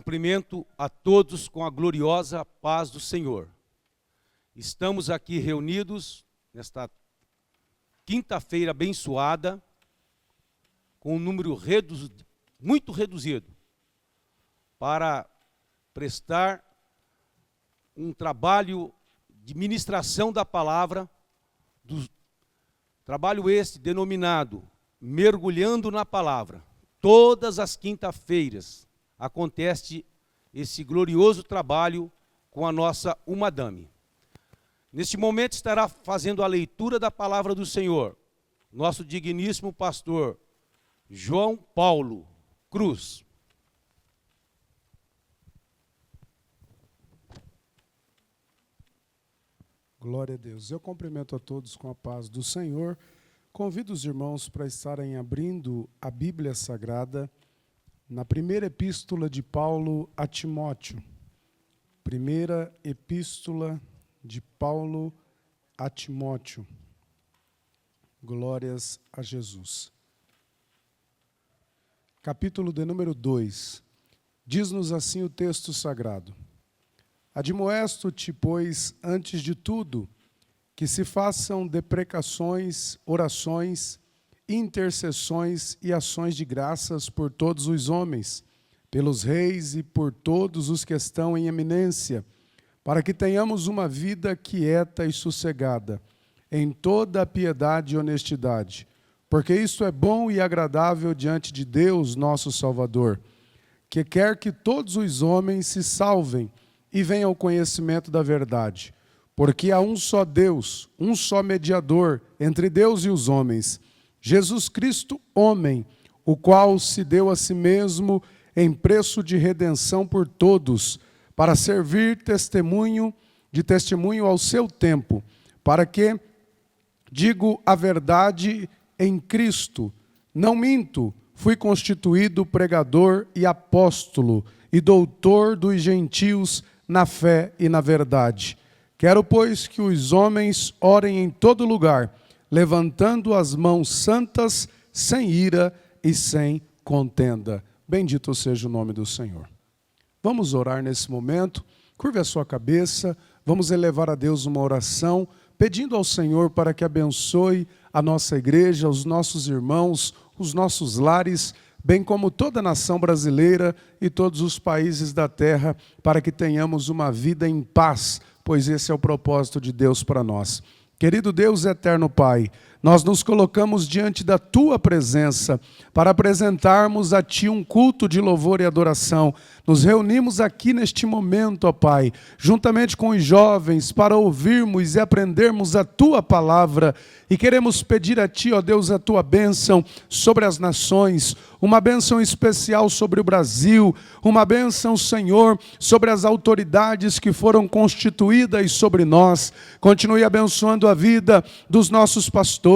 Cumprimento a todos com a gloriosa paz do Senhor. Estamos aqui reunidos nesta quinta-feira abençoada, com um número muito reduzido, para prestar um trabalho de ministração da palavra, trabalho este denominado Mergulhando na Palavra. Todas as quinta-feiras acontece esse glorioso trabalho com a nossa Umadame. Neste momento estará fazendo a leitura da palavra do Senhor, nosso digníssimo pastor João Paulo Cruz. Glória a Deus. Eu cumprimento a todos com a paz do Senhor. Convido os irmãos para estarem abrindo a Bíblia Sagrada na primeira epístola de Paulo a Timóteo. Primeira epístola de Paulo a Timóteo. Glórias a Jesus. Capítulo de número 2. Diz-nos assim o texto sagrado: Admoesto-te, pois, antes de tudo, que se façam deprecações, orações, intercessões e ações de graças por todos os homens, pelos reis e por todos os que estão em eminência, para que tenhamos uma vida quieta e sossegada, em toda a piedade e honestidade, porque isto é bom e agradável diante de Deus, nosso Salvador, que quer que todos os homens se salvem e venham ao conhecimento da verdade. Porque há um só Deus, um só mediador entre Deus e os homens, Jesus Cristo, homem, o qual se deu a si mesmo em preço de redenção por todos, para servir testemunho ao seu tempo, para que, digo a verdade em Cristo, não minto, fui constituído pregador e apóstolo e doutor dos gentios na fé e na verdade. Quero, pois, que os homens orem em todo lugar, levantando as mãos santas, sem ira e sem contenda. Bendito seja o nome do Senhor. Vamos orar nesse momento. Curve a sua cabeça. Vamos elevar a Deus uma oração, pedindo ao Senhor para que abençoe a nossa igreja, os nossos irmãos, os nossos lares, bem como toda a nação brasileira e todos os países da terra, para que tenhamos uma vida em paz, pois esse é o propósito de Deus para nós. Querido Deus eterno Pai, nós nos colocamos diante da Tua presença para apresentarmos a Ti um culto de louvor e adoração. Nos reunimos aqui neste momento, ó Pai, juntamente com os jovens, para ouvirmos e aprendermos a Tua palavra. E queremos pedir a Ti, ó Deus, a Tua bênção sobre as nações, uma bênção especial sobre o Brasil, uma bênção, Senhor, sobre as autoridades que foram constituídas sobre nós. Continue abençoando a vida dos nossos pastores,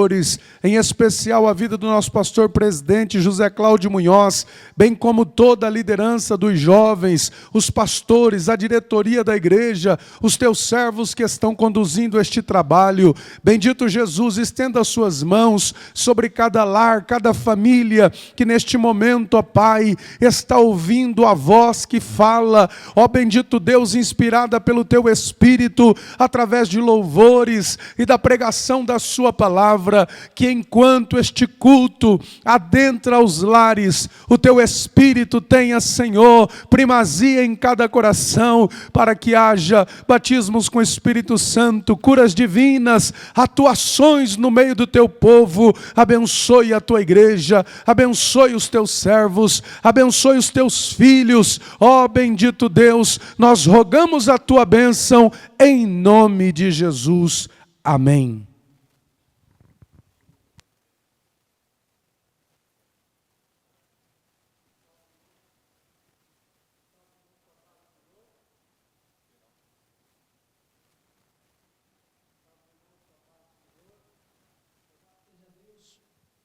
em especial a vida do nosso pastor presidente José Cláudio Munhoz, bem como toda a liderança dos jovens, os pastores, a diretoria da igreja, os teus servos que estão conduzindo este trabalho. Bendito Jesus, estenda as suas mãos sobre cada lar, cada família que neste momento, ó Pai, está ouvindo a voz que fala, ó bendito Deus, inspirada pelo teu Espírito, através de louvores e da pregação da sua palavra, que enquanto este culto adentra os lares, o teu Espírito tenha, Senhor, primazia em cada coração, para que haja batismos com o Espírito Santo, curas divinas, atuações no meio do teu povo. Abençoe a tua igreja, abençoe os teus servos, abençoe os teus filhos, ó bendito Deus, nós rogamos a tua bênção em nome de Jesus. Amém.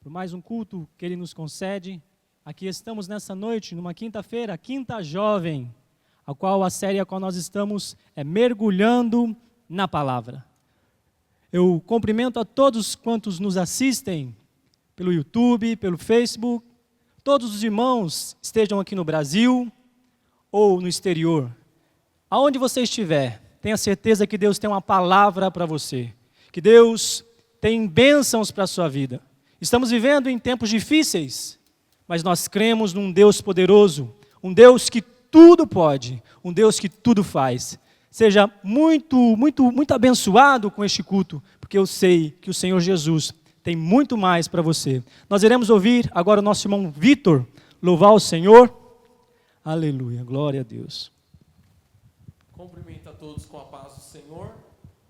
Por mais um culto que Ele nos concede. Aqui estamos nessa noite, numa quinta-feira, Quinta Jovem, a qual a série a qual nós estamos é Mergulhando na Palavra. Eu cumprimento a todos quantos nos assistem pelo YouTube, pelo Facebook, todos os irmãos estejam aqui no Brasil ou no exterior, aonde você estiver, tenha certeza que Deus tem uma palavra para você, que Deus tem bênçãos para a sua vida. Estamos vivendo em tempos difíceis, mas nós cremos num Deus poderoso, um Deus que tudo pode, um Deus que tudo faz. Seja muito abençoado com este culto, porque eu sei que o Senhor Jesus tem muito mais para você. Nós iremos ouvir agora o nosso irmão Vitor louvar o Senhor. Aleluia, glória a Deus. Cumprimento a todos com a paz do Senhor.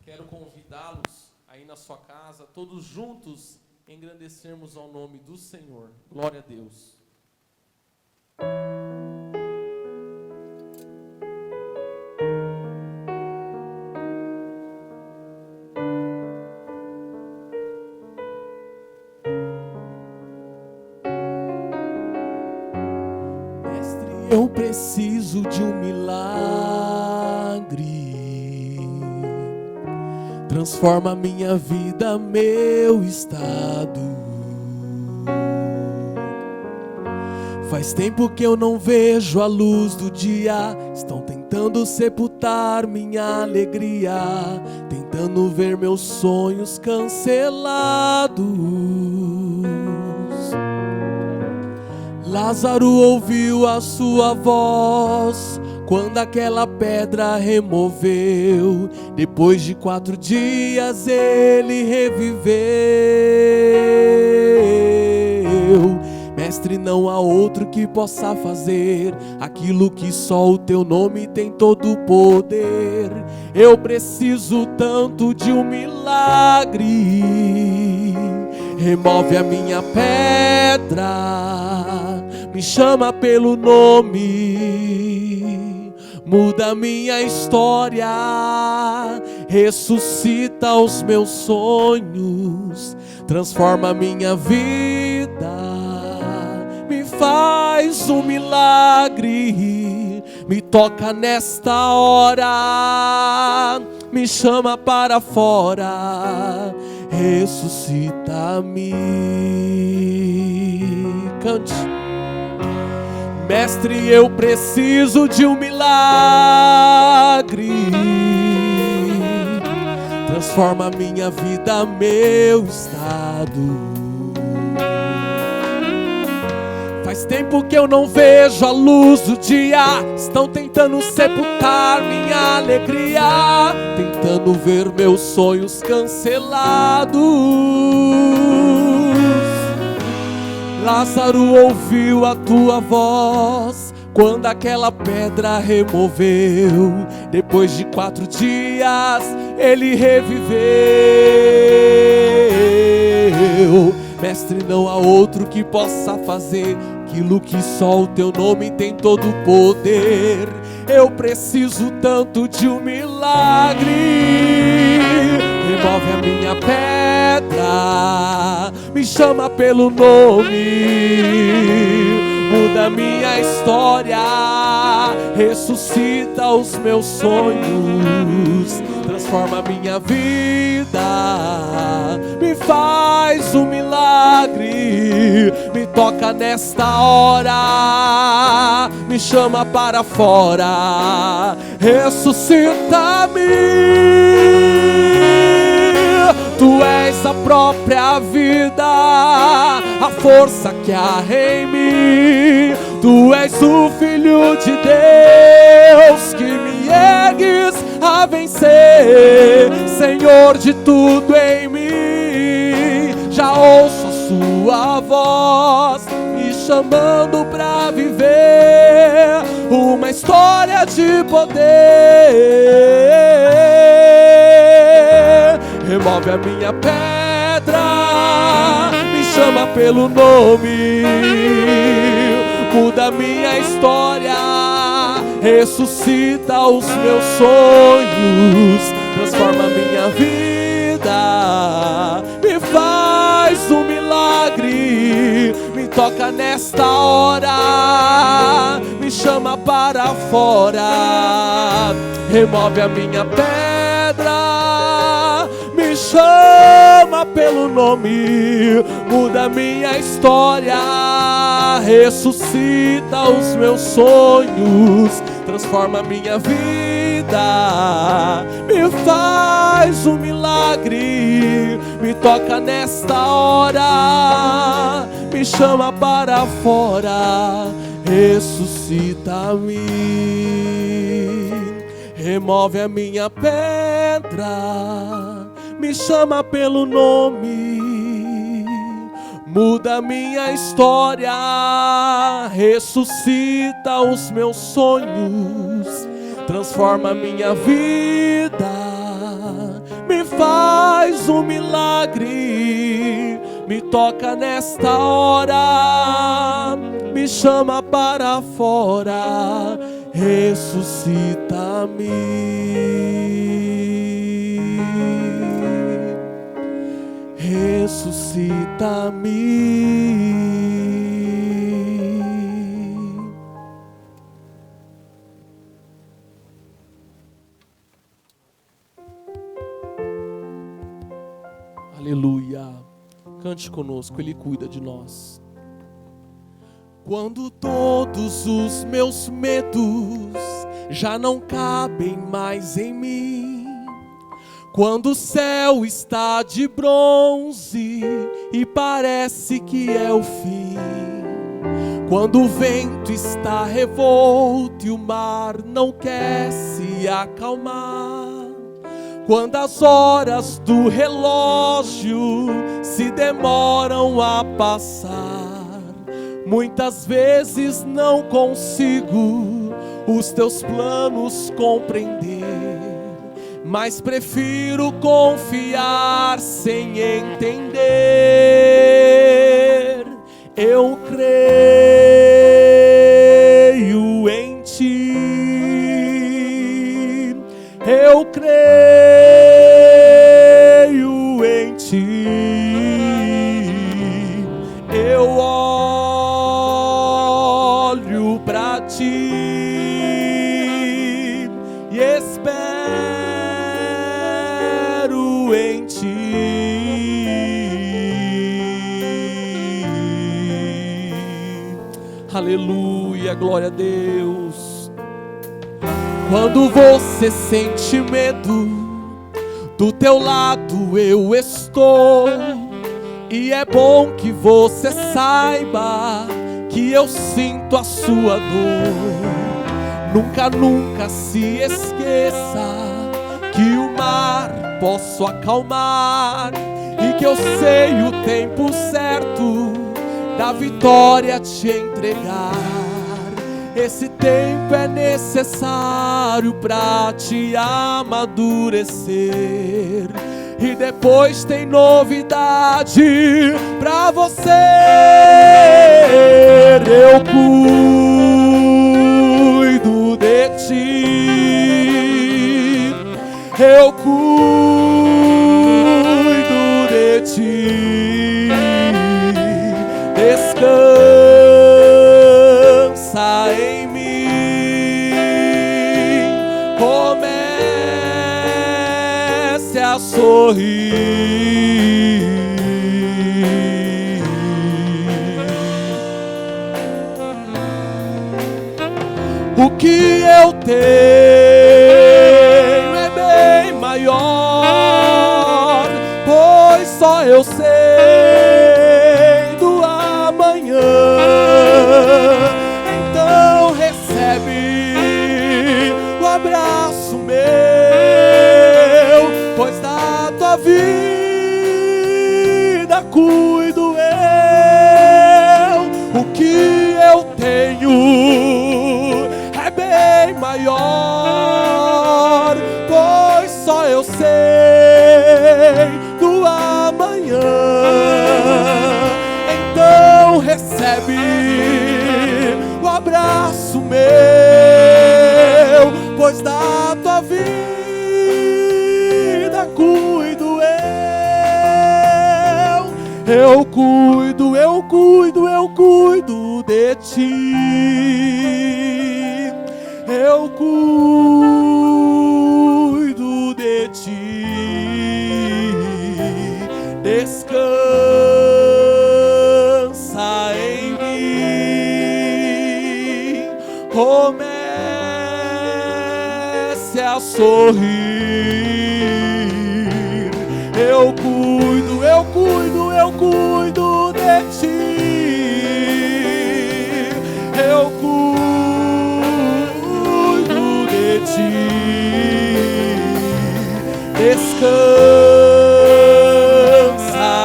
Quero convidá-los aí na sua casa, todos juntos, engrandecermos ao nome do Senhor. Glória a Deus. Mestre, eu preciso de um milagre. Transforma minha vida, meu estado. Faz tempo que eu não vejo a luz do dia. Estão tentando sepultar minha alegria, tentando ver meus sonhos cancelados. Lázaro ouviu a sua voz quando aquela pedra removeu. Depois de 4 dias ele reviveu. Mestre, não há outro que possa fazer aquilo que só o teu nome tem todo o poder. Eu preciso tanto de um milagre. Remove a minha pedra, me chama pelo nome, muda minha história, ressuscita os meus sonhos, transforma minha vida, me faz um milagre, me toca nesta hora, me chama para fora, ressuscita-me. Cante. Mestre, eu preciso de um milagre. Transforma minha vida, meu estado. Faz tempo que eu não vejo a luz do dia. Estão tentando sepultar minha alegria, tentando ver meus sonhos cancelados. Lázaro ouviu a tua voz quando aquela pedra removeu. Depois de 4 dias ele reviveu. Mestre, não há outro que possa fazer aquilo que só o teu nome tem todo o poder. Eu preciso tanto de um milagre. Remove a minha pedra, me chama pelo nome, muda minha história, ressuscita os meus sonhos, transforma minha vida, me faz um milagre, me toca nesta hora, me chama para fora, ressuscita-me. Tu és a própria vida, a força que há em mim. Tu és o Filho de Deus que me ergues a vencer. Senhor de tudo em mim, já ouço a sua voz me chamando pra viver uma história de poder. Remove a minha pedra, me chama pelo nome, muda minha história, ressuscita os meus sonhos, transforma minha vida, me faz um milagre, me toca nesta hora, me chama para fora, remove a minha pedra, me chama pelo nome, muda minha história, ressuscita os meus sonhos, transforma minha vida, me faz um milagre, me toca nesta hora, me chama para fora, ressuscita-me, remove a minha pedra, me chama pelo nome, muda minha história, ressuscita os meus sonhos, transforma minha vida, me faz um milagre, me toca nesta hora, me chama para fora, ressuscita-me, ressuscita-me. Aleluia. Cante conosco, Ele cuida de nós. Quando todos os meus medos já não cabem mais em mim, quando o céu está de bronze e parece que é o fim, quando o vento está revolto e o mar não quer se acalmar, quando as horas do relógio se demoram a passar, muitas vezes não consigo os teus planos compreender, mas prefiro confiar sem entender. Eu creio em ti, eu creio em ti, eu olho pra ti e espero em ti. Aleluia, glória a Deus. Quando você sente medo, do teu lado eu estou, e é bom que você saiba que eu sinto a sua dor. Nunca, nunca se esqueça que o mar posso acalmar e que eu sei o tempo certo da vitória te entregar. Esse tempo é necessário pra te amadurecer, e depois tem novidade pra você. Eu cuido de ti, eu cuido de ti, descansa em mim, comece a sorrir. O que eu tenho é bem maior, pois só eu sei do amanhã. Então recebe o abraço meu, pois da tua vida cuido eu. O que eu tenho é bem maior, pois só eu sei do amanhã. Então recebe o abraço meu, pois da tua vida cuido eu. Eu cuido, eu cuido, eu cuido de ti. Eu cuido de ti. Descansa em mim, comece sorrir. Eu cuido, eu cuido, eu cuido de ti. Eu cuido de ti. Descansa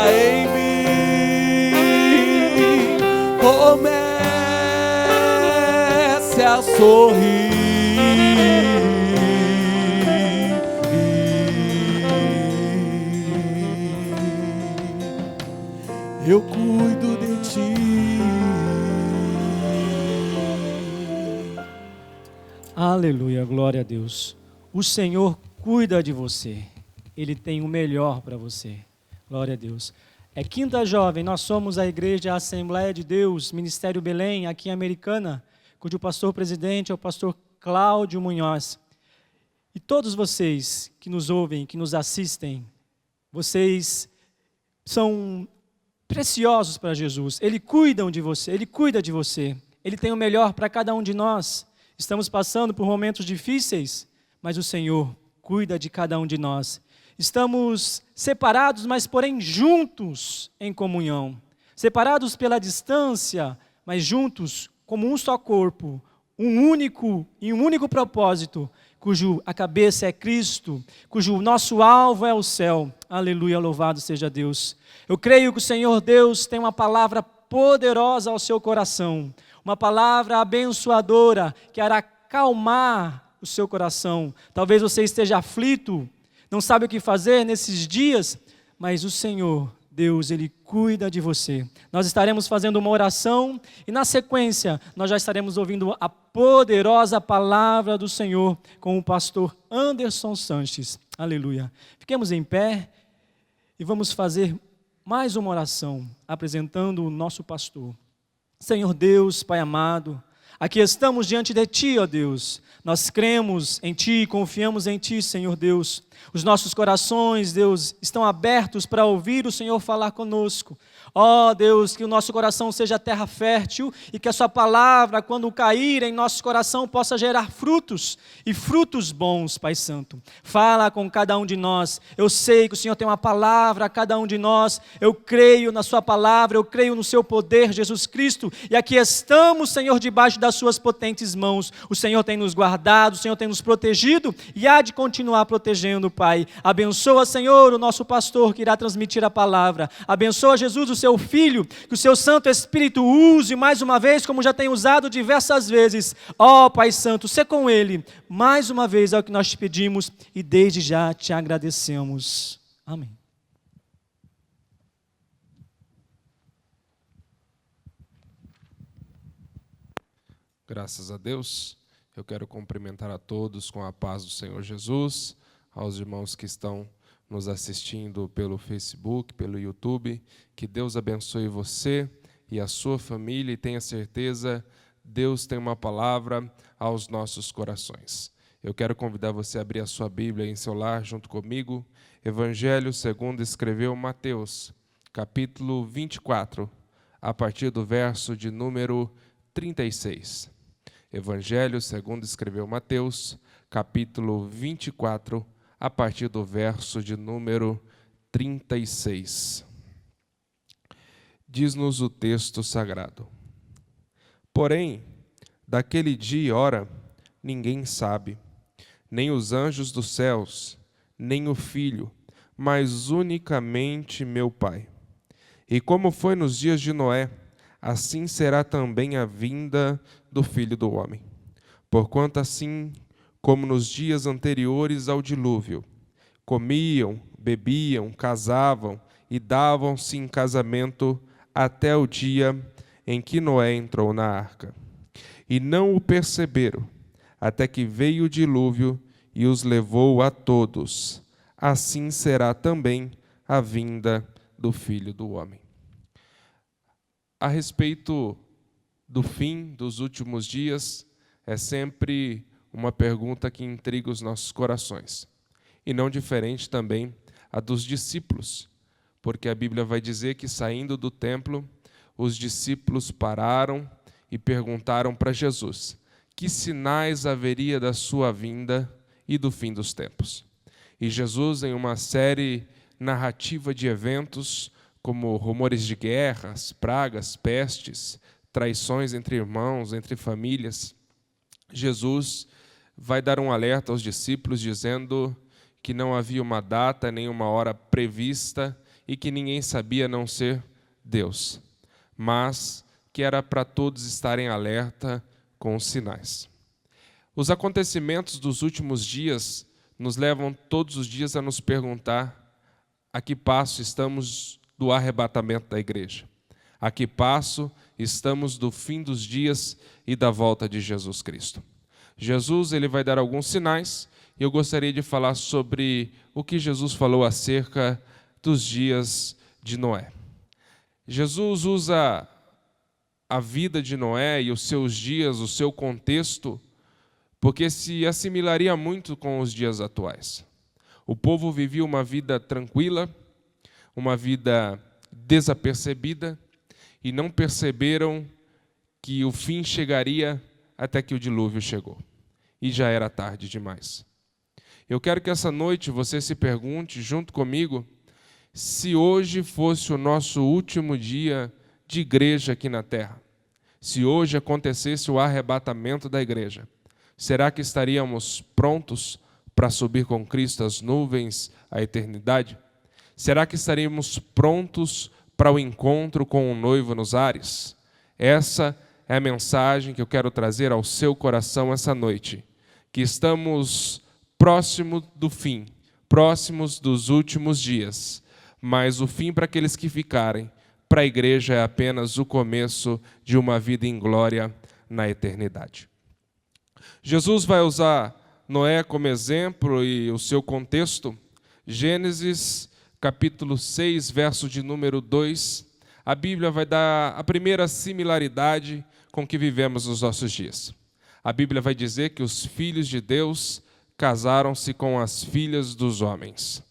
em mim. Comece a sorrir. Eu cuido de ti. Aleluia, glória a Deus. O Senhor cuida de você. Ele tem o melhor para você. Glória a Deus. É Quinta Jovem, nós somos a Igreja Assembleia de Deus, Ministério Belém, aqui em Americana, cujo pastor-presidente é o pastor Cláudio Munhoz. E todos vocês que nos ouvem, que nos assistem, vocês são preciosos para Jesus. Ele cuida de você, Ele cuida de você. Ele tem o melhor para cada um de nós. Estamos passando por momentos difíceis, mas o Senhor cuida de cada um de nós. Estamos separados, mas porém juntos em comunhão. Separados pela distância, mas juntos como um só corpo, um único propósito, cujo a cabeça é Cristo, cujo nosso alvo é o céu. Aleluia, louvado seja Deus. Eu creio que o Senhor Deus tem uma palavra poderosa ao seu coração, uma palavra abençoadora que irá acalmar o seu coração. Talvez você esteja aflito, não sabe o que fazer nesses dias, mas o Senhor Deus, Ele cuida de você. Nós estaremos fazendo uma oração e na sequência nós já estaremos ouvindo a poderosa palavra do Senhor com o pastor Anderson Sanches. Aleluia. Fiquemos em pé e vamos fazer mais uma oração apresentando o nosso pastor. Senhor Deus, Pai amado, aqui estamos diante de Ti, ó Deus. Nós cremos em Ti, confiamos em Ti, Senhor Deus. Os nossos corações, Deus, estão abertos para ouvir o Senhor falar conosco. Ó Deus, que o nosso coração seja terra fértil e que a Sua palavra, quando cair em nosso coração, possa gerar frutos e frutos bons, Pai Santo. Fala com cada um de nós. Eu sei que o Senhor tem uma palavra a cada um de nós. Eu creio na Sua palavra, eu creio no Seu poder, Jesus Cristo. E aqui estamos, Senhor, debaixo das Suas potentes mãos. O Senhor tem nos guardado, o Senhor tem nos protegido e há de continuar protegendo, Pai. Abençoa, Senhor, o nosso pastor que irá transmitir a palavra. Abençoa, Jesus, o Seu Filho, que o Seu Santo Espírito use mais uma vez, como já tem usado diversas vezes. Ó Pai Santo, sê com Ele. Mais uma vez é o que nós te pedimos e desde já te agradecemos. Amém. Graças a Deus, eu quero cumprimentar a todos com a paz do Senhor Jesus, aos irmãos que estão nos assistindo pelo Facebook, pelo YouTube, que Deus abençoe você e a sua família e tenha certeza, Deus tem uma palavra aos nossos corações. Eu quero convidar você a abrir a sua Bíblia em seu lar junto comigo, Evangelho segundo escreveu Mateus, capítulo 24, a partir do verso de número 36. Evangelho segundo escreveu Mateus, capítulo 24, a partir do verso de número 36. Diz-nos o texto sagrado. Porém, daquele dia e hora, ninguém sabe, nem os anjos dos céus, nem o Filho, mas unicamente meu Pai. E como foi nos dias de Noé, assim será também a vinda do Filho do Homem. Porquanto assim como nos dias anteriores ao dilúvio, comiam, bebiam, casavam e davam-se em casamento até o dia em que Noé entrou na arca. E não o perceberam, até que veio o dilúvio e os levou a todos. Assim será também a vinda do Filho do Homem. A respeito do fim dos últimos dias, é sempre uma pergunta que intriga os nossos corações. E não diferente também a dos discípulos, porque a Bíblia vai dizer que saindo do templo, os discípulos pararam e perguntaram para Jesus: que sinais haveria da sua vinda e do fim dos tempos. E Jesus, em uma série narrativa de eventos, como rumores de guerras, pragas, pestes, traições entre irmãos, entre famílias, Jesus vai dar um alerta aos discípulos dizendo que não havia uma data nem uma hora prevista e que ninguém sabia a não ser Deus, mas que era para todos estarem alerta com os sinais. Os acontecimentos dos últimos dias nos levam todos os dias a nos perguntar a que passo estamos do arrebatamento da igreja, a que passo estamos do fim dos dias e da volta de Jesus Cristo. Jesus ele vai dar alguns sinais e eu gostaria de falar sobre o que Jesus falou acerca dos dias de Noé. Jesus usa a vida de Noé e os seus dias, o seu contexto, porque se assimilaria muito com os dias atuais. O povo vivia uma vida tranquila, uma vida desapercebida, e não perceberam que o fim chegaria até que o dilúvio chegou. E já era tarde demais. Eu quero que essa noite você se pergunte, junto comigo, se hoje fosse o nosso último dia de igreja aqui na terra, se hoje acontecesse o arrebatamento da igreja, será que estaríamos prontos para subir com Cristo às nuvens, à eternidade? Será que estaríamos prontos para o encontro com o noivo nos ares? Essa é a mensagem que eu quero trazer ao seu coração essa noite, que estamos próximos do fim, próximos dos últimos dias, mas o fim para aqueles que ficarem, para a igreja é apenas o começo de uma vida em glória na eternidade. Jesus vai usar Noé como exemplo e o seu contexto. Gênesis capítulo 6, verso de número 2, a Bíblia vai dar a primeira similaridade com que vivemos nos nossos dias. A Bíblia vai dizer que os filhos de Deus casaram-se com as filhas dos homens.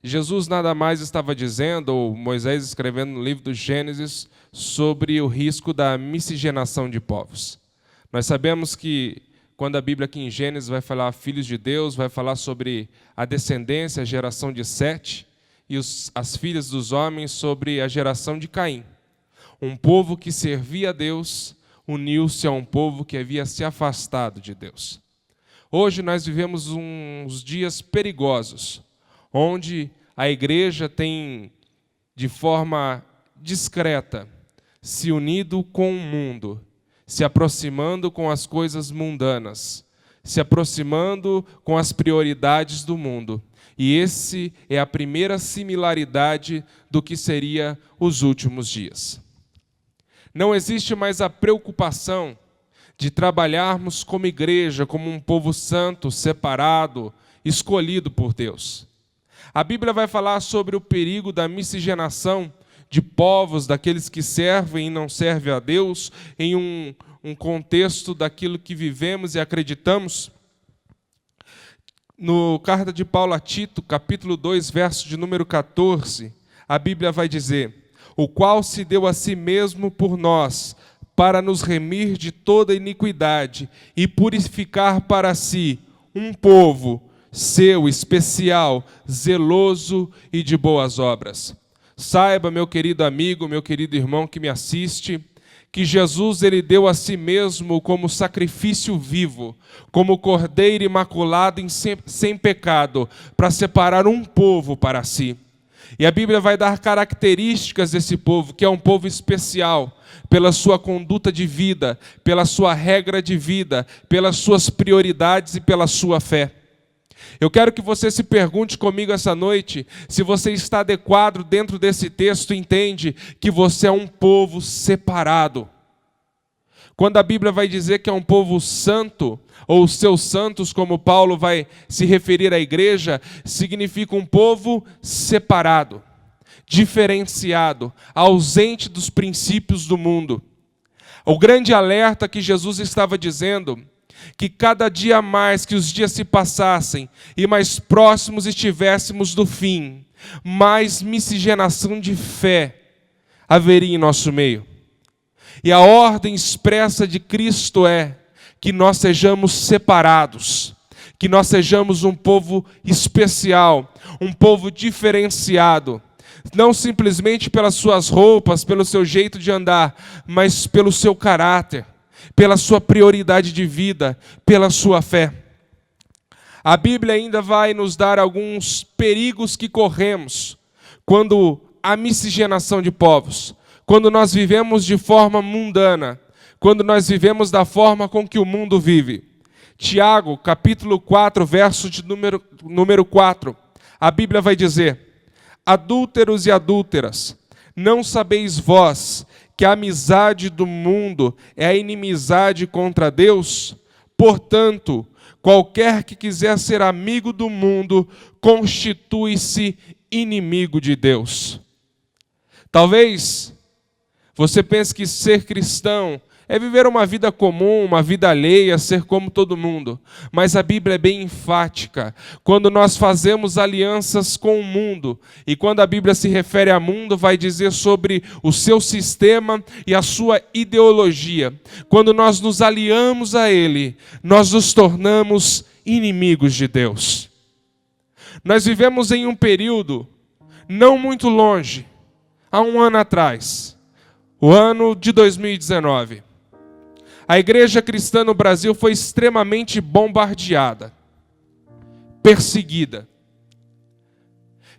Jesus nada mais estava dizendo, ou Moisés escrevendo no livro do Gênesis, sobre o risco da miscigenação de povos. Nós sabemos que quando a Bíblia aqui em Gênesis vai falar filhos de Deus, vai falar sobre a descendência, a geração de Sete, e as filhas dos homens sobre a geração de Caim. Um povo que servia a Deus uniu-se a um povo que havia se afastado de Deus. Hoje nós vivemos uns dias perigosos, onde a igreja tem, de forma discreta, se unido com o mundo, se aproximando com as coisas mundanas, se aproximando com as prioridades do mundo. E esse é a primeira similaridade do que seria os últimos dias. Não existe mais a preocupação de trabalharmos como igreja, como um povo santo, separado, escolhido por Deus. A Bíblia vai falar sobre o perigo da miscigenação de povos, daqueles que servem e não servem a Deus, em um contexto daquilo que vivemos e acreditamos. No carta de Paulo a Tito, capítulo 2, verso de número 14, a Bíblia vai dizer: o qual se deu a si mesmo por nós, para nos remir de toda iniquidade e purificar para si um povo seu, especial, zeloso e de boas obras. Saiba, meu querido amigo, meu querido irmão que me assiste, que Jesus ele deu a si mesmo como sacrifício vivo, como cordeiro imaculado sem pecado, para separar um povo para si. E a Bíblia vai dar características desse povo, que é um povo especial, pela sua conduta de vida, pela sua regra de vida, pelas suas prioridades e pela sua fé. Eu quero que você se pergunte comigo essa noite, se você está adequado dentro desse texto, entende que você é um povo separado. Quando a Bíblia vai dizer que é um povo santo, ou os seus santos, como Paulo vai se referir à igreja, significa um povo separado, diferenciado, ausente dos princípios do mundo. O grande alerta que Jesus estava dizendo, que cada dia mais que os dias se passassem e mais próximos estivéssemos do fim, mais miscigenação de fé haveria em nosso meio. E a ordem expressa de Cristo é que nós sejamos separados, que nós sejamos um povo especial, um povo diferenciado, não simplesmente pelas suas roupas, pelo seu jeito de andar, mas pelo seu caráter, pela sua prioridade de vida, pela sua fé. A Bíblia ainda vai nos dar alguns perigos que corremos quando há miscigenação de povos, quando nós vivemos de forma mundana, quando nós vivemos da forma com que o mundo vive. Tiago, capítulo 4, verso de número 4, a Bíblia vai dizer: adúlteros e adúlteras, não sabeis vós que a amizade do mundo é a inimizade contra Deus? Portanto, qualquer que quiser ser amigo do mundo, constitui-se inimigo de Deus. Talvez você pense que ser cristão é viver uma vida comum, uma vida alheia, ser como todo mundo. Mas a Bíblia é bem enfática. Quando nós fazemos alianças com o mundo, e quando a Bíblia se refere a mundo, vai dizer sobre o seu sistema e a sua ideologia. Quando nós nos aliamos a ele, nós nos tornamos inimigos de Deus. Nós vivemos em um período não muito longe, há um ano atrás, o ano de 2019. A igreja cristã no Brasil foi extremamente bombardeada, perseguida,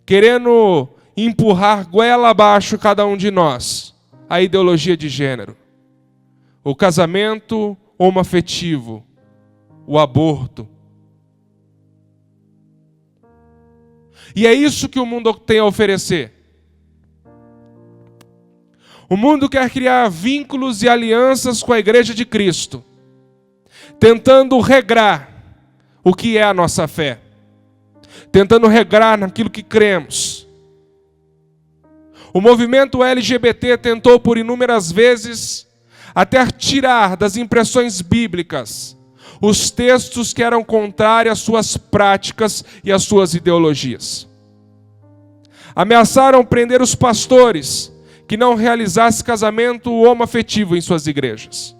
querendo empurrar goela abaixo cada um de nós a ideologia de gênero, o casamento homoafetivo, o aborto. E é isso que o mundo tem a oferecer. O mundo quer criar vínculos e alianças com a igreja de Cristo, tentando regrar o que é a nossa fé, tentando regrar naquilo que cremos. O movimento LGBT tentou por inúmeras vezes até tirar das impressões bíblicas os textos que eram contrários às suas práticas e às suas ideologias. Ameaçaram prender os pastores que não realizasse casamento homoafetivo em suas igrejas.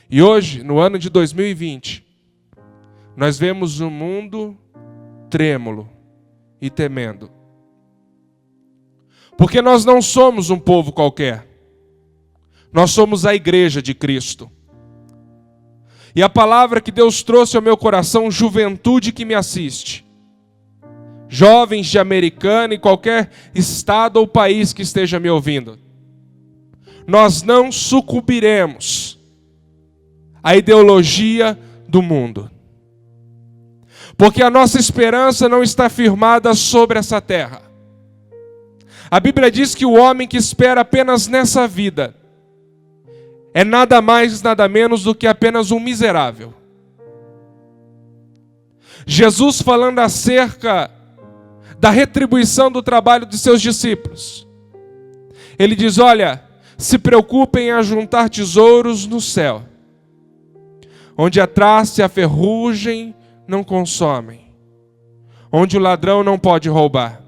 E hoje, no ano de 2020, nós vemos um mundo trêmulo e temendo. Porque nós não somos um povo qualquer. Nós somos a igreja de Cristo. E a palavra que Deus trouxe ao meu coração, juventude que me assiste, jovens de Americana e qualquer estado ou país que esteja me ouvindo, nós não sucumbiremos à ideologia do mundo, porque a nossa esperança não está firmada sobre essa terra. A Bíblia diz que o homem que espera apenas nessa vida é nada mais, nada menos do que apenas um miserável. Jesus, falando acerca da retribuição do trabalho de seus discípulos, ele diz: olha, se preocupem em ajuntar tesouros no céu, onde a traça e a ferrugem não consomem, onde o ladrão não pode roubar.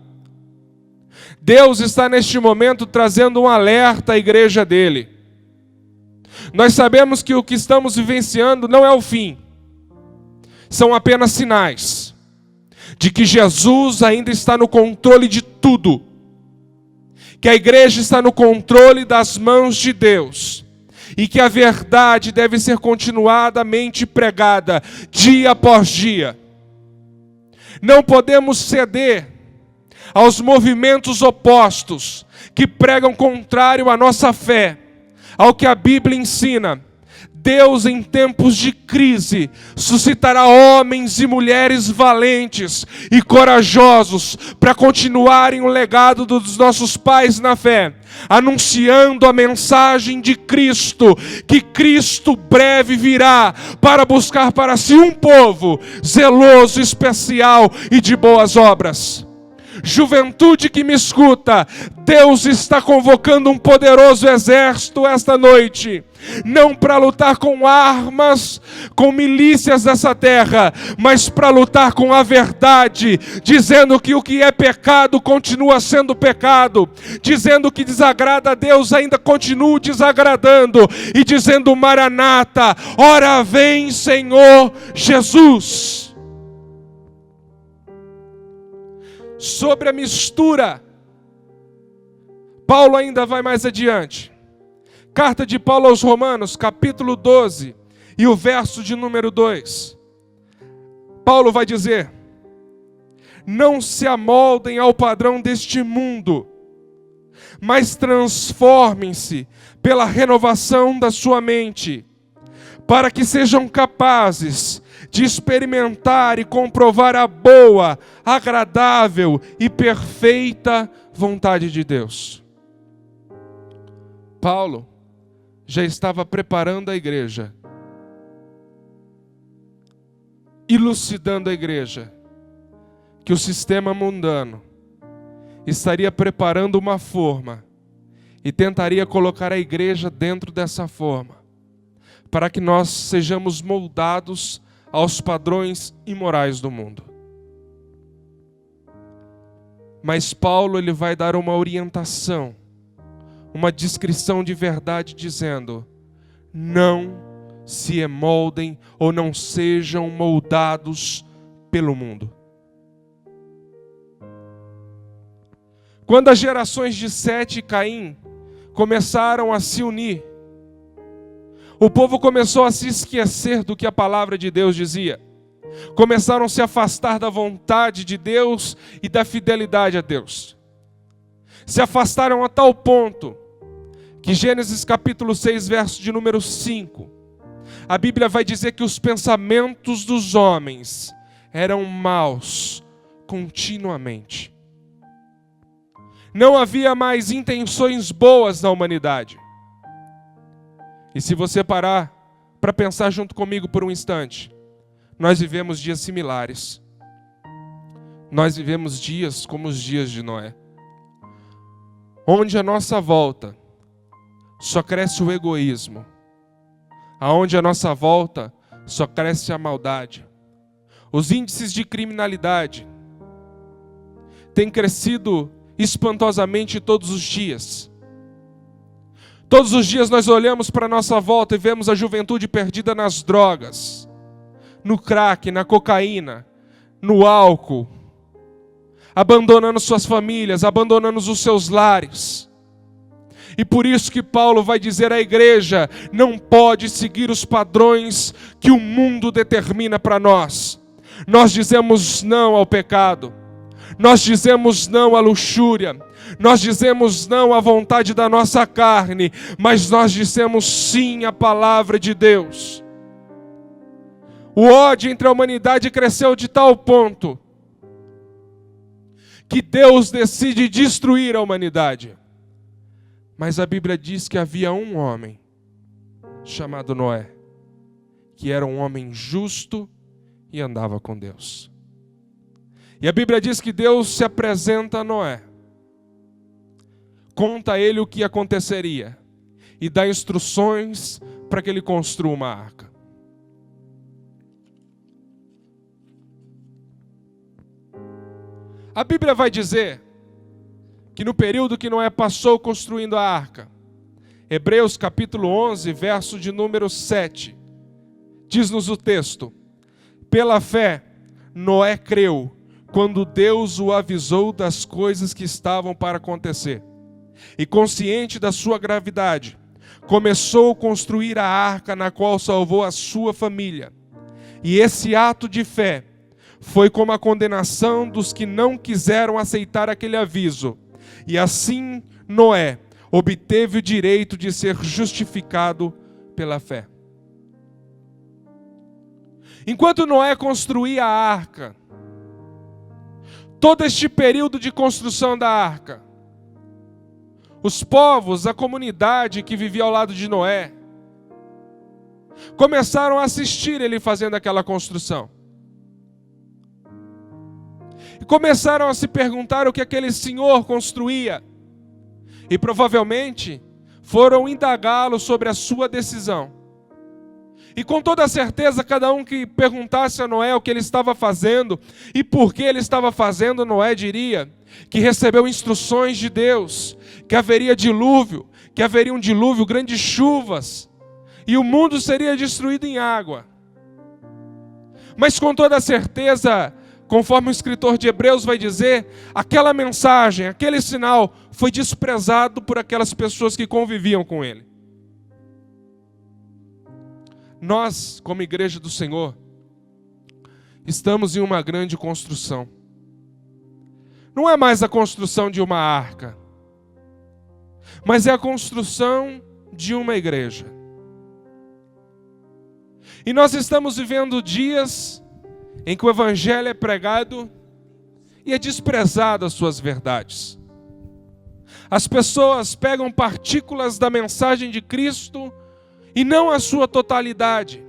Deus está neste momento trazendo um alerta à igreja dele. Nós sabemos que o que estamos vivenciando não é o fim, são apenas sinais de que Jesus ainda está no controle de tudo, que a igreja está no controle das mãos de Deus, e que a verdade deve ser continuadamente pregada, dia após dia. Não podemos ceder aos movimentos opostos, que pregam contrário à nossa fé, ao que a Bíblia ensina. Deus, em tempos de crise, suscitará homens e mulheres valentes e corajosos para continuarem o legado dos nossos pais na fé, anunciando a mensagem de Cristo, que Cristo breve virá para buscar para si um povo zeloso, especial e de boas obras. Juventude que me escuta, Deus está convocando um poderoso exército esta noite, não para lutar com armas, com milícias dessa terra, mas para lutar com a verdade, dizendo que o que é pecado continua sendo pecado, dizendo que desagrada a Deus ainda continua desagradando, e dizendo: Maranata, ora vem Senhor Jesus. Sobre a mistura, Paulo ainda vai mais adiante. Carta de Paulo aos Romanos, capítulo 12, e o verso de número 2. Paulo vai dizer: não se amoldem ao padrão deste mundo, mas transformem-se pela renovação da sua mente, para que sejam capazes de experimentar e comprovar a boa, agradável e perfeita vontade de Deus. Paulo já estava preparando a igreja, elucidando a igreja, que o sistema mundano estaria preparando uma forma e tentaria colocar a igreja dentro dessa forma, para que nós sejamos moldados aos padrões imorais do mundo. Mas Paulo, ele vai dar uma orientação, uma descrição de verdade, dizendo: não se emoldem ou não sejam moldados pelo mundo. Quando as gerações de Sete e Caim começaram a se unir, o povo começou a se esquecer do que a palavra de Deus dizia. Começaram a se afastar da vontade de Deus e da fidelidade a Deus. Se afastaram a tal ponto que Gênesis capítulo 6, verso de número 5, a Bíblia vai dizer que os pensamentos dos homens eram maus continuamente. Não havia mais intenções boas na humanidade. E se você parar para pensar junto comigo por um instante, nós vivemos dias similares. Nós vivemos dias como os dias de Noé, onde à nossa volta só cresce o egoísmo, aonde à nossa volta só cresce a maldade. Os índices de criminalidade têm crescido espantosamente todos os dias. Todos os dias nós olhamos para a nossa volta e vemos a juventude perdida nas drogas, no crack, na cocaína, no álcool, abandonando suas famílias, abandonando os seus lares. E por isso que Paulo vai dizer à igreja: não pode seguir os padrões que o mundo determina para nós. Nós dizemos não ao pecado, nós dizemos não à luxúria, nós dizemos não à vontade da nossa carne, mas nós dizemos sim à palavra de Deus. O ódio entre a humanidade cresceu de tal ponto que Deus decide destruir a humanidade. Mas a Bíblia diz que havia um homem chamado Noé, que era um homem justo e andava com Deus. E a Bíblia diz que Deus se apresenta a Noé, conta a ele o que aconteceria e dá instruções para que ele construa uma arca. A Bíblia vai dizer que no período que Noé passou construindo a arca, Hebreus capítulo 11, verso de número 7, diz-nos o texto: pela fé, Noé creu quando Deus o avisou das coisas que estavam para acontecer. E consciente da sua gravidade, começou a construir a arca na qual salvou a sua família. E esse ato de fé foi como a condenação dos que não quiseram aceitar aquele aviso. E assim Noé obteve o direito de ser justificado pela fé. Enquanto Noé construía a arca, todo este período de construção da arca, os povos, a comunidade que vivia ao lado de Noé, começaram a assistir ele fazendo aquela construção. E começaram a se perguntar o que aquele senhor construía. E provavelmente foram indagá-lo sobre a sua decisão. E com toda certeza, cada um que perguntasse a Noé o que ele estava fazendo e por que ele estava fazendo, Noé diria que recebeu instruções de Deus, que haveria dilúvio, que haveria um dilúvio, grandes chuvas, e o mundo seria destruído em água. Mas com toda certeza, conforme o escritor de Hebreus vai dizer, aquela mensagem, aquele sinal foi desprezado por aquelas pessoas que conviviam com ele. Nós, como igreja do Senhor, estamos em uma grande construção. Não é mais a construção de uma arca, mas é a construção de uma igreja. E nós estamos vivendo dias em que o evangelho é pregado e é desprezado as suas verdades. As pessoas pegam partículas da mensagem de Cristo e não a sua totalidade.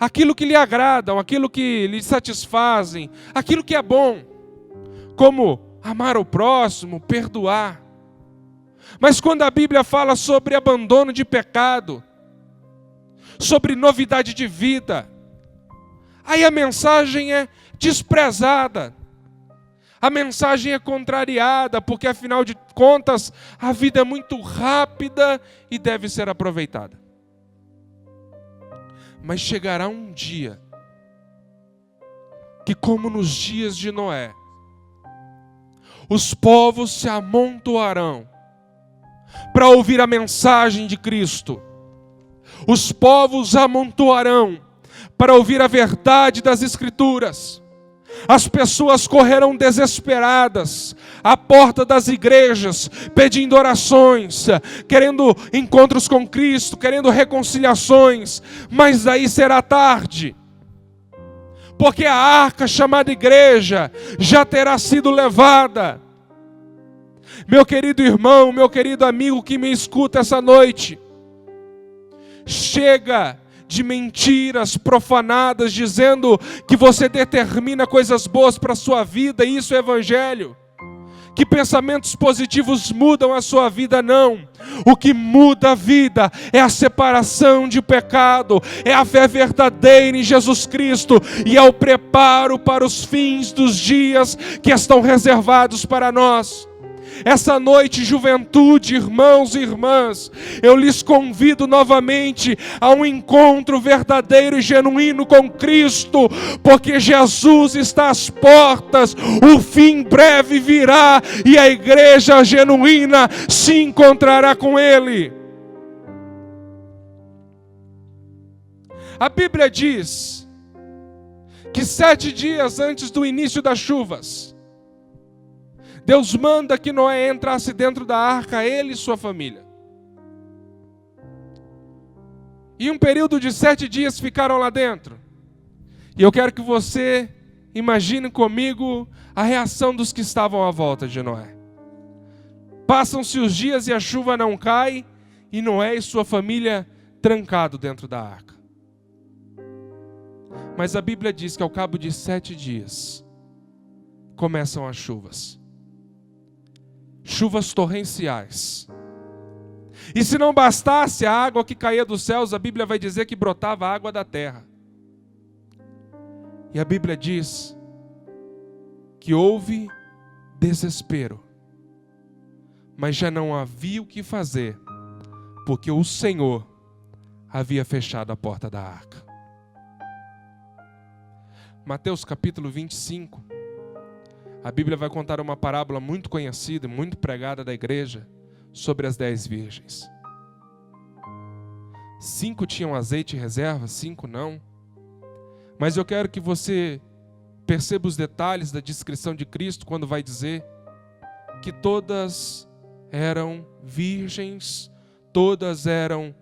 Aquilo que lhe agradam, aquilo que lhe satisfazem, aquilo que é bom, como amar o próximo, perdoar. Mas quando a Bíblia fala sobre abandono de pecado, sobre novidade de vida, aí a mensagem é desprezada. A mensagem é contrariada, porque afinal de contas, a vida é muito rápida e deve ser aproveitada. Mas chegará um dia que, como nos dias de Noé, os povos se amontoarão para ouvir a mensagem de Cristo. Os povos amontoarão para ouvir a verdade das Escrituras. As pessoas correrão desesperadas à porta das igrejas, pedindo orações, querendo encontros com Cristo, querendo reconciliações, mas aí será tarde, porque a arca chamada igreja já terá sido levada. Meu querido irmão, meu querido amigo que me escuta essa noite, chega de mentiras profanadas dizendo que você determina coisas boas para a sua vida, e isso é evangelho. Que pensamentos positivos mudam a sua vida, não. O que muda a vida é a separação de pecado, é a fé verdadeira em Jesus Cristo e é o preparo para os fins dos dias que estão reservados para nós. Essa noite, juventude, irmãos e irmãs, eu lhes convido novamente a um encontro verdadeiro e genuíno com Cristo, porque Jesus está às portas, o fim breve virá e a igreja genuína se encontrará com Ele. A Bíblia diz que 7 dias antes do início das chuvas, Deus manda que Noé entrasse dentro da arca, ele e sua família. E um período de 7 dias ficaram lá dentro. E eu quero que você imagine comigo a reação dos que estavam à volta de Noé. Passam-se os dias e a chuva não cai, e Noé e sua família trancado dentro da arca. Mas a Bíblia diz que ao cabo de 7 dias começam as chuvas. Chuvas torrenciais. E se não bastasse a água que caía dos céus, a Bíblia vai dizer que brotava água da terra. E a Bíblia diz que houve desespero, mas já não havia o que fazer, porque o Senhor havia fechado a porta da arca. Mateus capítulo 25, a Bíblia vai contar uma parábola muito conhecida, muito pregada da igreja, sobre as 10 virgens. 5 tinham azeite em reserva, 5 não. Mas eu quero que você perceba os detalhes da descrição de Cristo quando vai dizer que todas eram virgens, todas eram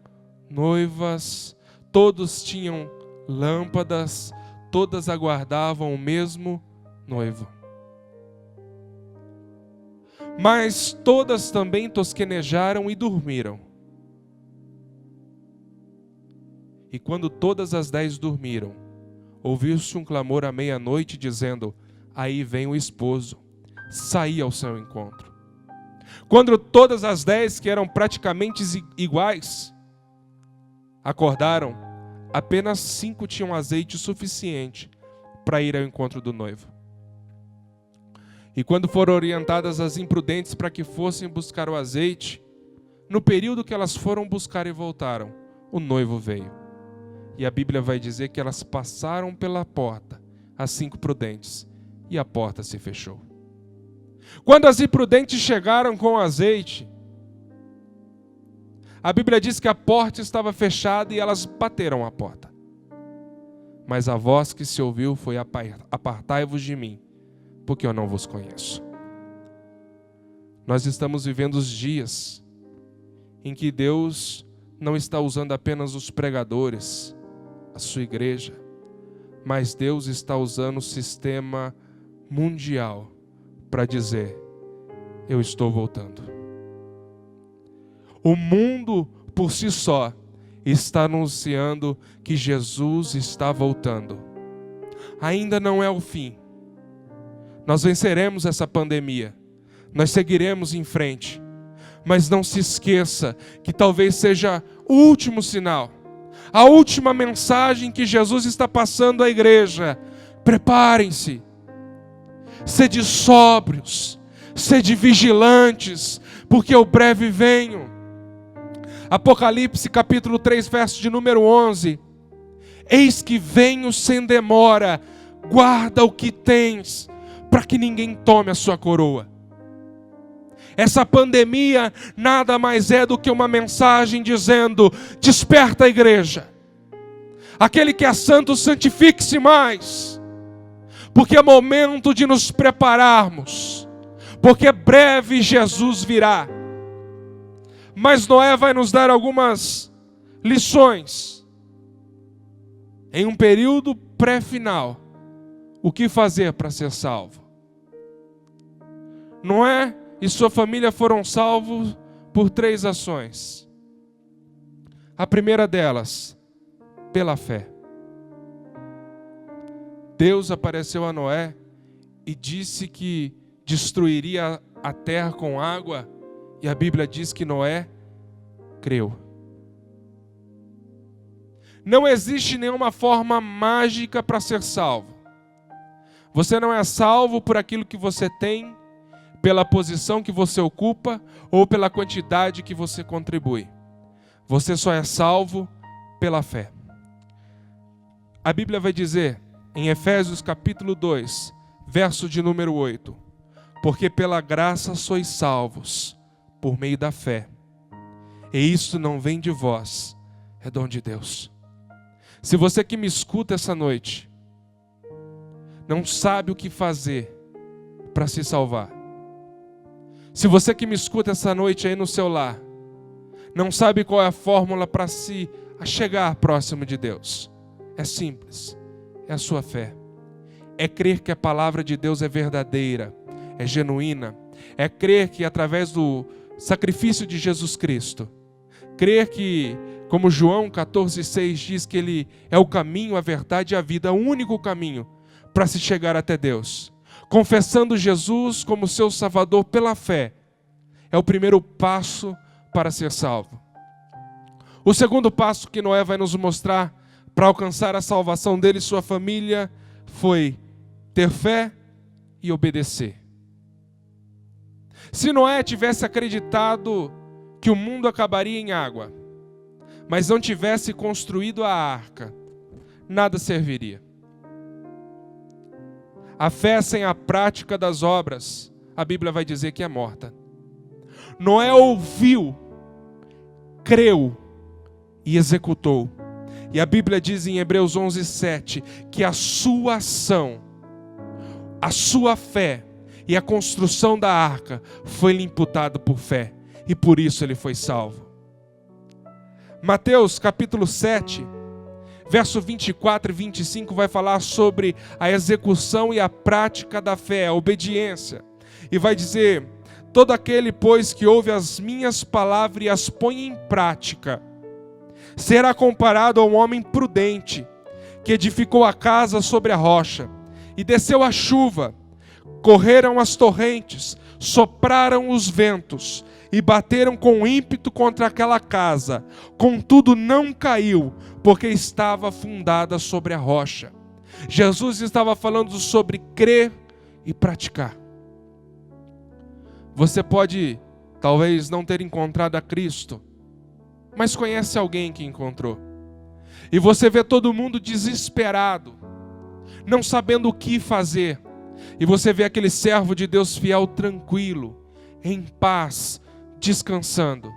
noivas, todos tinham lâmpadas, todas aguardavam o mesmo noivo. Mas todas também tosquenejaram e dormiram. E quando todas as 10 dormiram, ouviu-se um clamor à meia-noite, dizendo: aí vem o esposo sair ao seu encontro. Quando todas as 10, que eram praticamente iguais, acordaram, apenas 5 tinham azeite suficiente para ir ao encontro do noivo. E quando foram orientadas as imprudentes para que fossem buscar o azeite, no período que elas foram buscar e voltaram, o noivo veio. E a Bíblia vai dizer que elas passaram pela porta, as 5 prudentes, e a porta se fechou. Quando as imprudentes chegaram com o azeite, a Bíblia diz que a porta estava fechada e elas bateram a porta. Mas a voz que se ouviu foi: apartai-vos de mim, porque eu não vos conheço. Nós estamos vivendo os dias em que Deus não está usando apenas os pregadores, a sua igreja, mas Deus está usando o sistema mundial para dizer: eu estou voltando. O mundo por si só está anunciando que Jesus está voltando. Ainda não é o fim. Nós venceremos essa pandemia. Nós seguiremos em frente. Mas não se esqueça que talvez seja o último sinal, a última mensagem que Jesus está passando à igreja. Preparem-se. Sede sóbrios, sede vigilantes, porque eu breve venho. Apocalipse capítulo 3, verso de número 11. Eis que venho sem demora, guarda o que tens, para que ninguém tome a sua coroa. Essa pandemia nada mais é do que uma mensagem dizendo: desperta a igreja. Aquele que é santo, santifique-se mais, porque é momento de nos prepararmos, porque breve Jesus virá. Mas Noé vai nos dar algumas lições. Em um período pré-final, o que fazer para ser salvo? Noé e sua família foram salvos por 3 ações. A primeira delas, pela fé. Deus apareceu a Noé e disse que destruiria a terra com água, e a Bíblia diz que Noé creu. Não existe nenhuma forma mágica para ser salvo. Você não é salvo por aquilo que você tem, pela posição que você ocupa ou pela quantidade que você contribui. Você só é salvo pela fé. A Bíblia vai dizer em Efésios capítulo 2, verso de número 8: porque pela graça sois salvos, por meio da fé. E isso não vem de vós, é dom de Deus. Se você que me escuta essa noite não sabe o que fazer para se salvar, se você que me escuta essa noite aí no seu lar não sabe qual é a fórmula para se chegar próximo de Deus, é simples, é a sua fé. É crer que a palavra de Deus é verdadeira, é genuína. É crer que através do sacrifício de Jesus Cristo, crer que, como João 14,6 diz, que Ele é o caminho, a verdade e a vida, o único caminho para se chegar até Deus. Confessando Jesus como seu Salvador pela fé, é o primeiro passo para ser salvo. O segundo passo que Noé vai nos mostrar para alcançar a salvação dele e sua família foi ter fé e obedecer. Se Noé tivesse acreditado que o mundo acabaria em água, mas não tivesse construído a arca, nada serviria. A fé sem a prática das obras, a Bíblia vai dizer que é morta. Noé ouviu, creu e executou. E a Bíblia diz em Hebreus 11:7 que a sua ação, a sua fé e a construção da arca foi-lhe imputada por fé, e por isso ele foi salvo. Mateus capítulo 7, verso 24 e 25 vai falar sobre a execução e a prática da fé, a obediência. E vai dizer: todo aquele, pois, que ouve as minhas palavras e as põe em prática, será comparado a um homem prudente, que edificou a casa sobre a rocha, e desceu a chuva, Correram as torrentes, sopraram os ventos e bateram com ímpeto contra aquela casa. Contudo, não caiu, porque estava fundada sobre a rocha. Jesus estava falando sobre crer e praticar. Você pode, talvez, não ter encontrado a Cristo, mas conhece alguém que encontrou. E você vê todo mundo desesperado, não sabendo o que fazer. E você vê aquele servo de Deus fiel, tranquilo, em paz, descansando.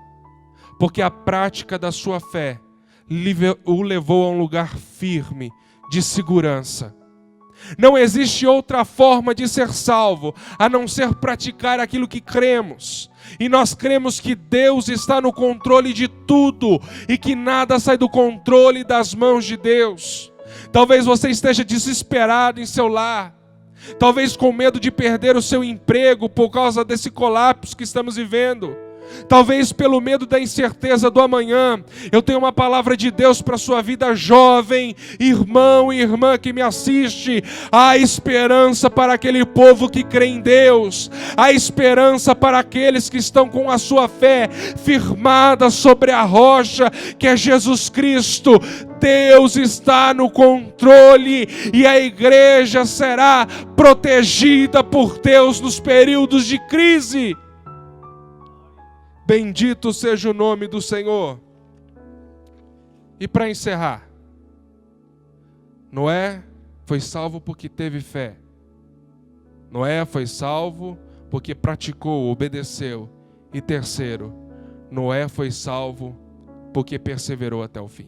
Porque a prática da sua fé o levou a um lugar firme, de segurança. Não existe outra forma de ser salvo, a não ser praticar aquilo que cremos. E nós cremos que Deus está no controle de tudo, e que nada sai do controle das mãos de Deus. Talvez você esteja desesperado em seu lar, talvez com medo de perder o seu emprego por causa desse colapso que estamos vivendo. Talvez pelo medo da incerteza do amanhã. Eu tenho uma palavra de Deus para a sua vida, jovem, irmão e irmã que me assiste. Há esperança para aquele povo que crê em Deus. Há esperança para aqueles que estão com a sua fé firmada sobre a rocha, que é Jesus Cristo. Deus está no controle e a igreja será protegida por Deus nos períodos de crise. Bendito seja o nome do Senhor. E para encerrar, Noé foi salvo porque teve fé. Noé foi salvo porque praticou, obedeceu. E terceiro, Noé foi salvo porque perseverou até o fim.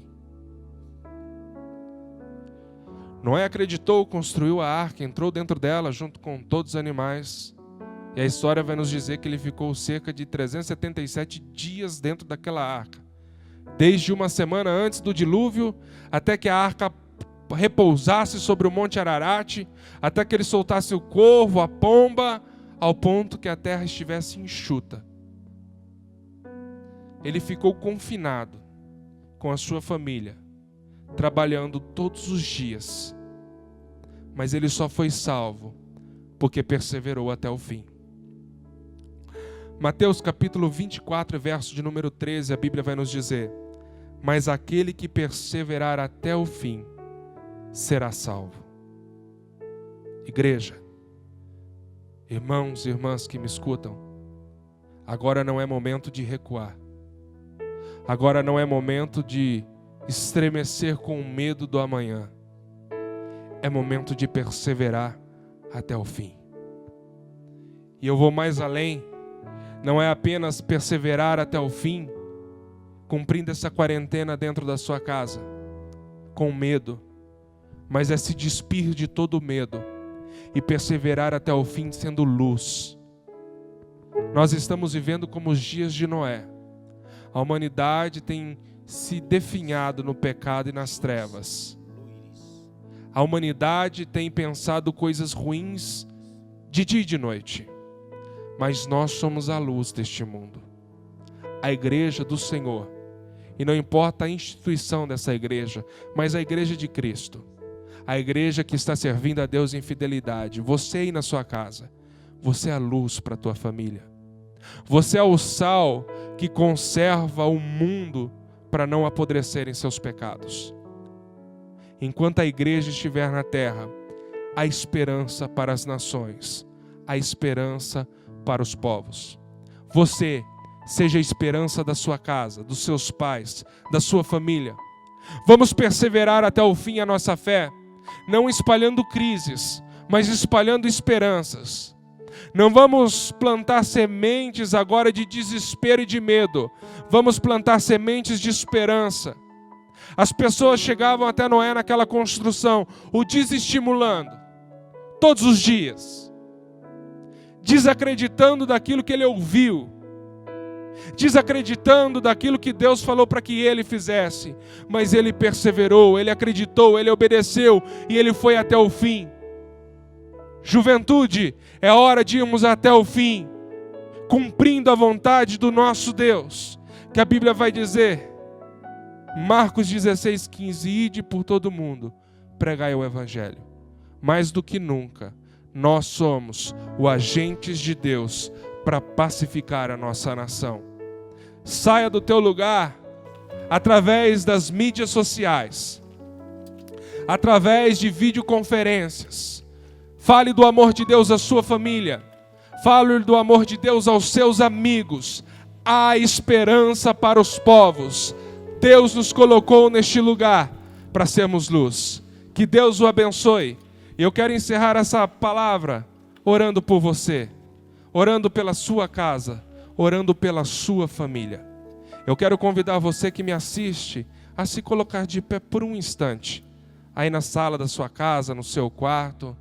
Noé acreditou, construiu a arca, entrou dentro dela junto com todos os animais. E a história vai nos dizer que ele ficou cerca de 377 dias dentro daquela arca. Desde uma semana antes do dilúvio, até que a arca repousasse sobre o Monte Ararat, até que ele soltasse o corvo, a pomba, ao ponto que a terra estivesse enxuta. Ele ficou confinado com a sua família, trabalhando todos os dias. Mas ele só foi salvo porque perseverou até o fim. Mateus capítulo 24, verso de número 13, a Bíblia vai nos dizer: mas aquele que perseverar até o fim será salvo. Igreja, irmãos e irmãs que me escutam, agora não é momento de recuar. Agora não é momento de estremecer com o medo do amanhã. É momento de perseverar até o fim. E eu vou mais além. Não é apenas perseverar até o fim, cumprindo essa quarentena dentro da sua casa, com medo, mas é se despir de todo medo e perseverar até o fim sendo luz. Nós estamos vivendo como os dias de Noé. A humanidade tem se definhado no pecado e nas trevas. A humanidade tem pensado coisas ruins de dia e de noite. Mas nós somos a luz deste mundo. A igreja do Senhor. E não importa a instituição dessa igreja, mas a igreja de Cristo. A igreja que está servindo a Deus em fidelidade. Você aí na sua casa. Você é a luz para a tua família. Você é o sal que conserva o mundo para não apodrecer em seus pecados. Enquanto a igreja estiver na terra, há esperança para as nações. Há esperança para os povos. Você seja a esperança da sua casa, dos seus pais, da sua família. Vamos perseverar até o fim a nossa fé, não espalhando crises, mas espalhando esperanças. Não vamos plantar sementes agora de desespero e de medo. Vamos plantar sementes de esperança. As pessoas chegavam até Noé naquela construção, o desestimulando, todos os dias, desacreditando daquilo que ele ouviu, desacreditando daquilo que Deus falou para que ele fizesse. Mas ele perseverou, ele acreditou, ele obedeceu e ele foi até o fim. Juventude, é hora de irmos até o fim, cumprindo a vontade do nosso Deus, que a Bíblia vai dizer, Marcos 16:15, ide por todo mundo, pregai o Evangelho. Mais do que nunca, nós somos os agentes de Deus para pacificar a nossa nação. Saia do teu lugar através das mídias sociais, através de videoconferências. Fale do amor de Deus à sua família. Fale do amor de Deus aos seus amigos. Há esperança para os povos. Deus nos colocou neste lugar para sermos luz. Que Deus o abençoe. Eu quero encerrar essa palavra orando por você, orando pela sua casa, orando pela sua família. Eu quero convidar você que me assiste a se colocar de pé por um instante, aí na sala da sua casa, no seu quarto,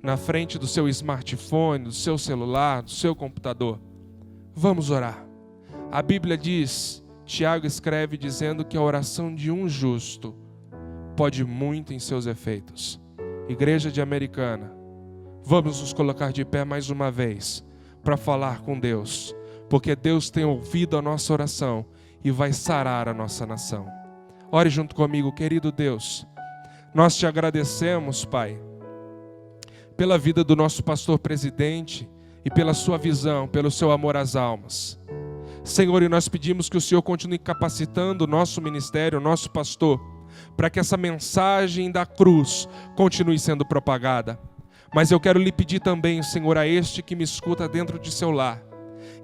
na frente do seu smartphone, do seu celular, do seu computador. Vamos orar. A Bíblia diz, Tiago escreve dizendo que a oração de um justo pode muito em seus efeitos. Igreja de Americana, vamos nos colocar de pé mais uma vez para falar com Deus, porque Deus tem ouvido a nossa oração e vai sarar a nossa nação. Ore junto comigo, querido Deus. Nós te agradecemos, Pai, pela vida do nosso pastor presidente e pela sua visão, pelo seu amor às almas. Senhor, e nós pedimos que o Senhor continue capacitando o nosso ministério, o nosso pastor, para que essa mensagem da cruz continue sendo propagada. Mas eu quero lhe pedir também, Senhor, a este que me escuta dentro de seu lar,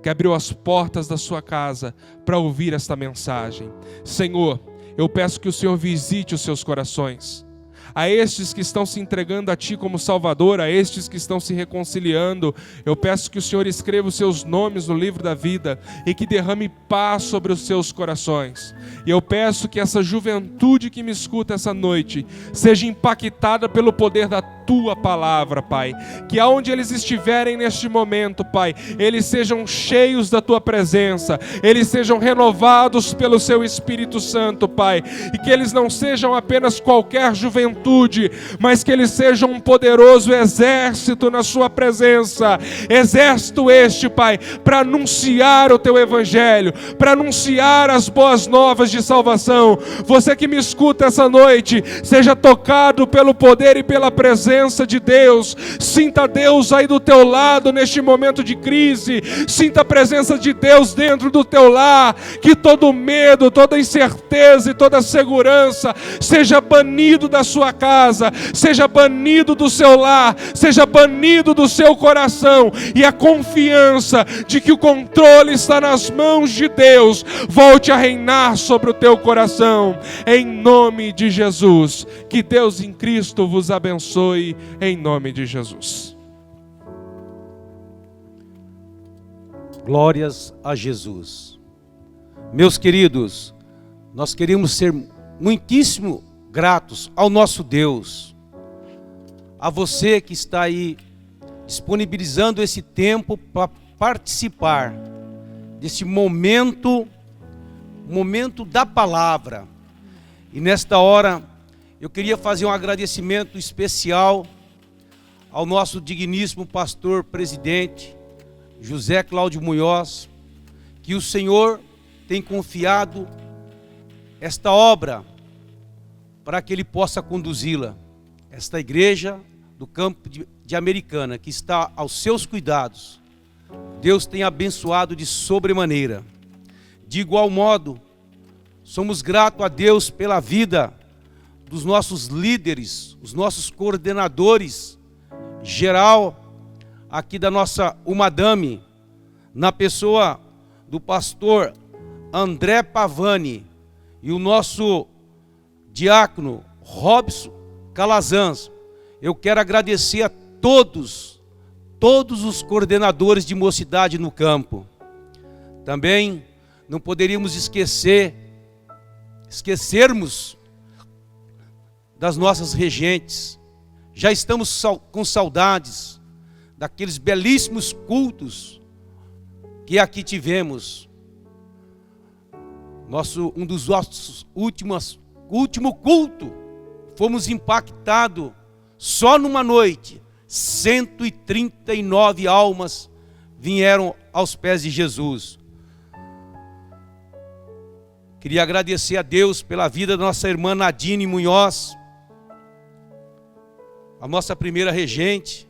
que abriu as portas da sua casa para ouvir esta mensagem. Senhor, eu peço que o Senhor visite os seus corações. A estes que estão se entregando a Ti como Salvador, a estes que estão se reconciliando, eu peço que o Senhor escreva os seus nomes no livro da vida e que derrame paz sobre os seus corações. E eu peço que essa juventude que me escuta essa noite seja impactada pelo poder da Tua palavra, Pai. Que aonde eles estiverem neste momento, Pai, eles sejam cheios da Tua presença, eles sejam renovados pelo Seu Espírito Santo, Pai, e que eles não sejam apenas qualquer juventude, mas que eles sejam um poderoso exército na Sua presença, exército este, Pai, para anunciar o Teu Evangelho, para anunciar as boas novas de salvação. Você que me escuta essa noite, seja tocado pelo poder e pela presença de Deus. Sinta Deus aí do teu lado neste momento de crise. Sinta a presença de Deus dentro do teu lar. Que todo medo, toda incerteza e toda segurança seja banido da sua casa, seja banido do seu lar, seja banido do seu coração, e a confiança de que o controle está nas mãos de Deus volte a reinar sobre o teu coração, em nome de Jesus. Que Deus em Cristo vos abençoe, em nome de Jesus. Glórias a Jesus. Meus queridos, nós queremos ser muitíssimo gratos ao nosso Deus, a você que está aí disponibilizando esse tempo para participar desse momento da palavra. E nesta hora eu queria fazer um agradecimento especial ao nosso digníssimo pastor presidente José Cláudio Munhoz, que o Senhor tem confiado esta obra para que ele possa conduzi-la. Esta igreja do campo de Americana, que está aos seus cuidados, Deus tem abençoado de sobremaneira. De igual modo, somos gratos a Deus pela vida dos nossos líderes, os nossos coordenadores geral aqui da nossa Umadame, na pessoa do pastor André Pavani e o nosso diácono Robson Calazans. Eu quero agradecer a todos os coordenadores de mocidade no campo. Também não poderíamos esquecermos das nossas regentes. Já estamos com saudades daqueles belíssimos cultos que aqui tivemos. Um dos nossos último culto, fomos impactados só numa noite. 139 almas vieram aos pés de Jesus. Queria agradecer a Deus pela vida da nossa irmã Nadine Munhoz, a nossa primeira regente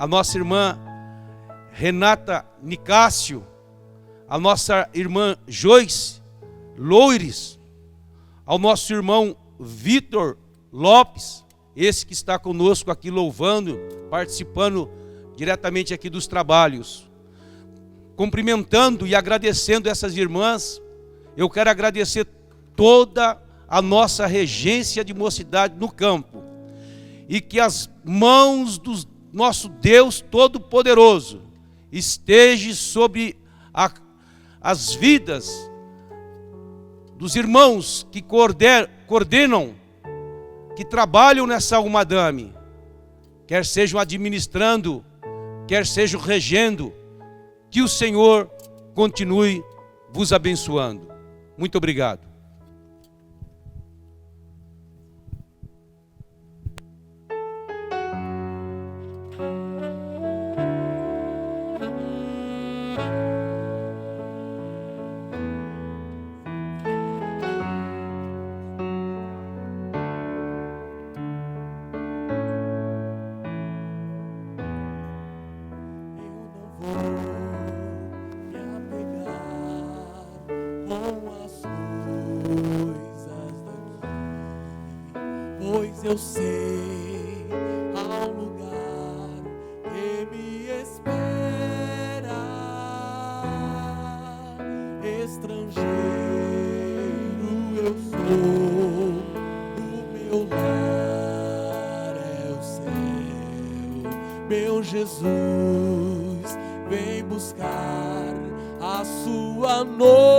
a nossa irmã Renata Nicásio, a nossa irmã Joyce Loures, ao nosso irmão Vitor Lopes, esse que está conosco aqui louvando, participando diretamente aqui dos trabalhos. Cumprimentando e agradecendo essas irmãs, eu quero agradecer toda a nossa regência de mocidade no campo, e que as mãos do nosso Deus Todo-Poderoso estejam sobre as vidas dos irmãos que coordenam, que trabalham nessa Umadame, quer sejam administrando, quer sejam regendo. Que o Senhor continue vos abençoando. Muito obrigado. Eu sei, há um lugar que me espera, estrangeiro eu sou, o meu lar é o céu, meu Jesus vem buscar a sua noiva.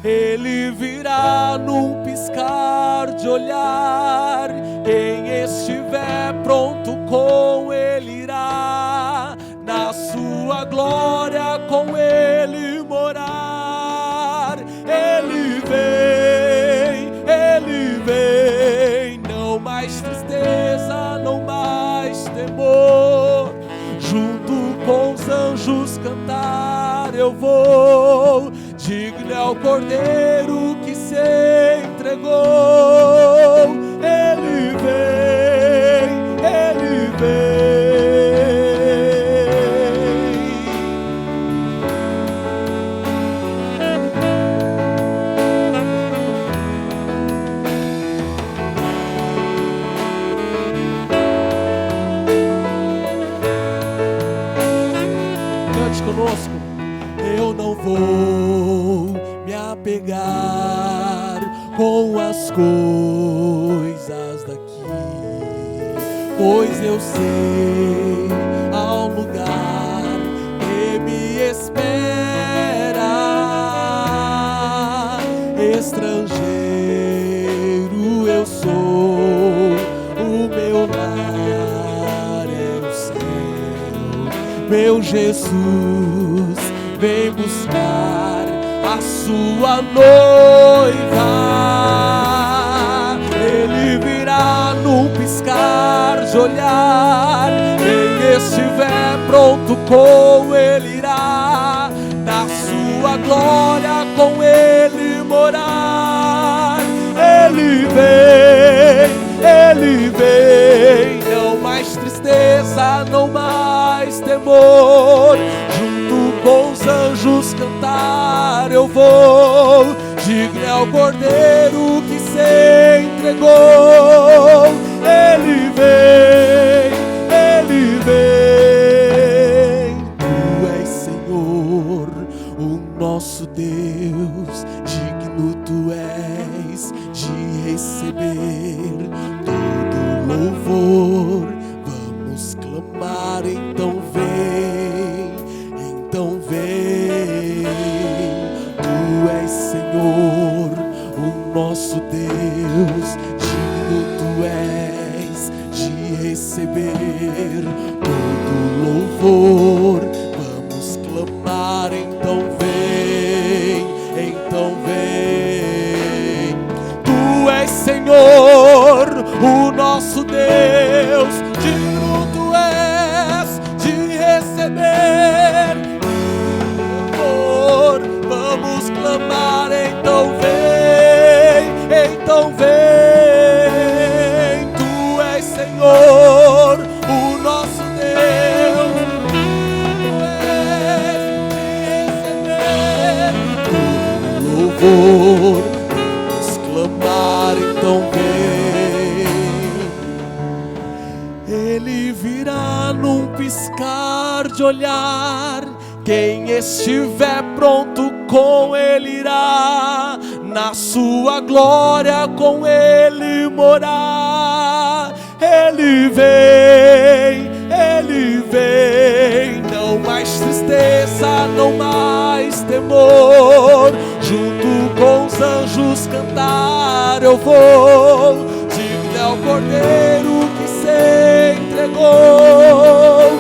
Ele virá num piscar de olhar. Quem estiver pronto com ele irá, na sua glória com ele morar. Ele vem, não mais tristeza, não mais temor. Junto com os anjos cantar eu vou. Digno é o Cordeiro que se entregou. Ele vem, ele vem. Cante conosco. Eu não vou me apegar com as coisas daqui, pois eu sei há um lugar que me espera. Estrangeiro eu sou, o meu lar é o céu, meu Jesus vem buscar a sua noiva. Ele virá num piscar de olhar. Quem estiver pronto com ele irá, na sua glória com ele morar. Ele vem, não mais tristeza, não mais temor. Com os anjos cantar eu vou. Digno é o Cordeiro que se entregou. Ele vem. Tu és Senhor, o nosso Deus. Digno tu és de receber todo louvor. Vamos clamar, então vem. Então vem, tu és Senhor, o nosso Deus. Digno tu és de receber todo louvor. Vamos clamar, então vem, então vem. Tu és Senhor, o nosso Deus. Digno tu és de receber. Vamos clamar, então vem, então vem. Tu és Senhor. piscar de olhar. Quem estiver pronto, com Ele irá, na sua glória com Ele morar. Ele vem, não mais tristeza, não mais temor. Junto com os anjos cantar eu vou. Digno é o Cordeiro que se entregou.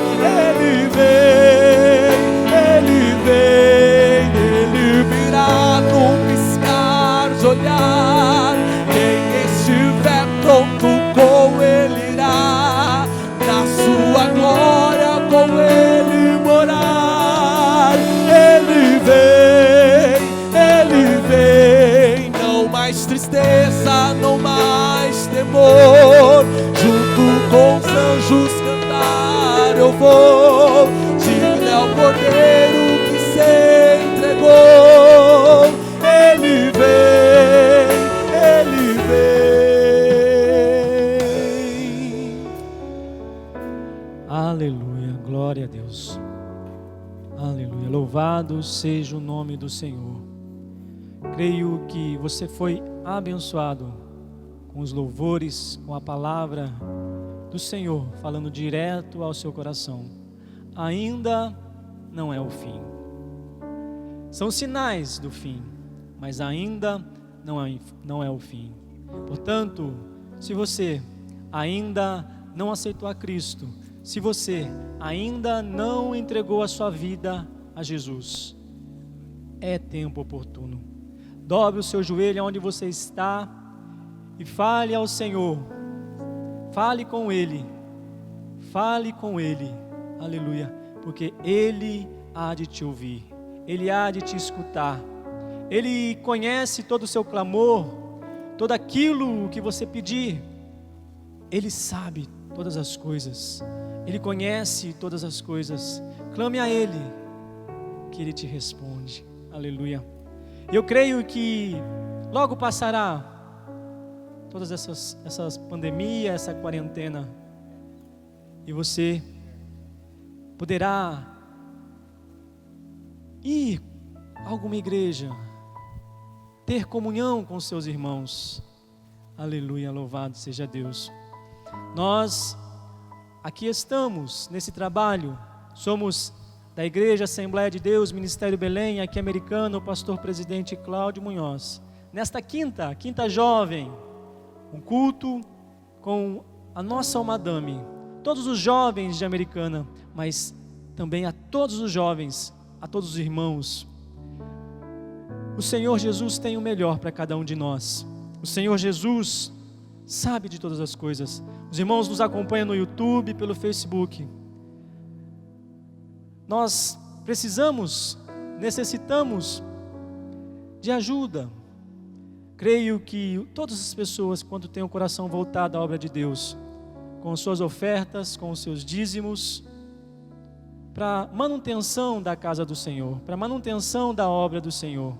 Ele virá num piscar de olhar. Quem estiver pronto, com Ele irá, na sua glória com Ele morar. Ele vem, não mais tristeza, não mais temor. Junto com os anjos cantar eu vou. Digno é o Cordeiro que se entregou. Ele vem. Aleluia, glória a Deus. Aleluia, louvado seja o nome do Senhor. Creio que você foi abençoado com os louvores, com a palavra do Senhor, falando direto ao seu coração. Ainda não é o fim. São sinais do fim, mas ainda não é o fim. Portanto, se você ainda não aceitou a Cristo, se você ainda não entregou a sua vida a Jesus, é tempo oportuno. Dobre o seu joelho onde você está e fale ao Senhor. Fale com Ele. Fale com Ele. Aleluia. Porque Ele há de te ouvir. Ele há de te escutar. Ele conhece todo o seu clamor, todo aquilo que você pedir. Ele sabe todas as coisas. Ele conhece todas as coisas. Clame a Ele, que Ele te responde. Aleluia. Eu creio que logo passará todas essas pandemias, essa quarentena, e você poderá ir a alguma igreja, ter comunhão com seus irmãos. Aleluia, louvado seja Deus. Nós aqui estamos nesse trabalho, somos da Igreja Assembleia de Deus, Ministério Belém, aqui americano, o pastor presidente Cláudio Munhoz. Nesta quinta jovem, um culto com a nossa Madame, todos os jovens de Americana, mas também a todos os jovens, a todos os irmãos. O Senhor Jesus tem o melhor para cada um de nós. O Senhor Jesus sabe de todas as coisas. Os irmãos nos acompanham no YouTube, pelo Facebook. Nós necessitamos de ajuda. Creio que todas as pessoas, quando têm o coração voltado à obra de Deus, com suas ofertas, com os seus dízimos, para manutenção da casa do Senhor, para manutenção da obra do Senhor,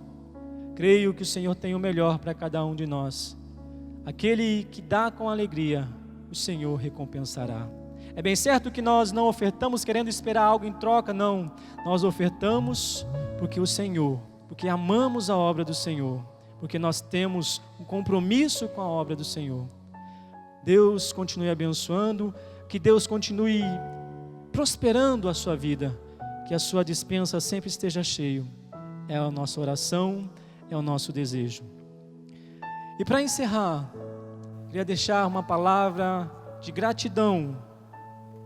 creio que o Senhor tem o melhor para cada um de nós. Aquele que dá com alegria, o Senhor recompensará. É bem certo que nós não ofertamos querendo esperar algo em troca, não. Nós ofertamos porque amamos a obra do Senhor, porque nós temos um compromisso com a obra do Senhor. Deus continue abençoando, que Deus continue prosperando a sua vida, que a sua despensa sempre esteja cheia. É a nossa oração, é o nosso desejo. E para encerrar, queria deixar uma palavra de gratidão,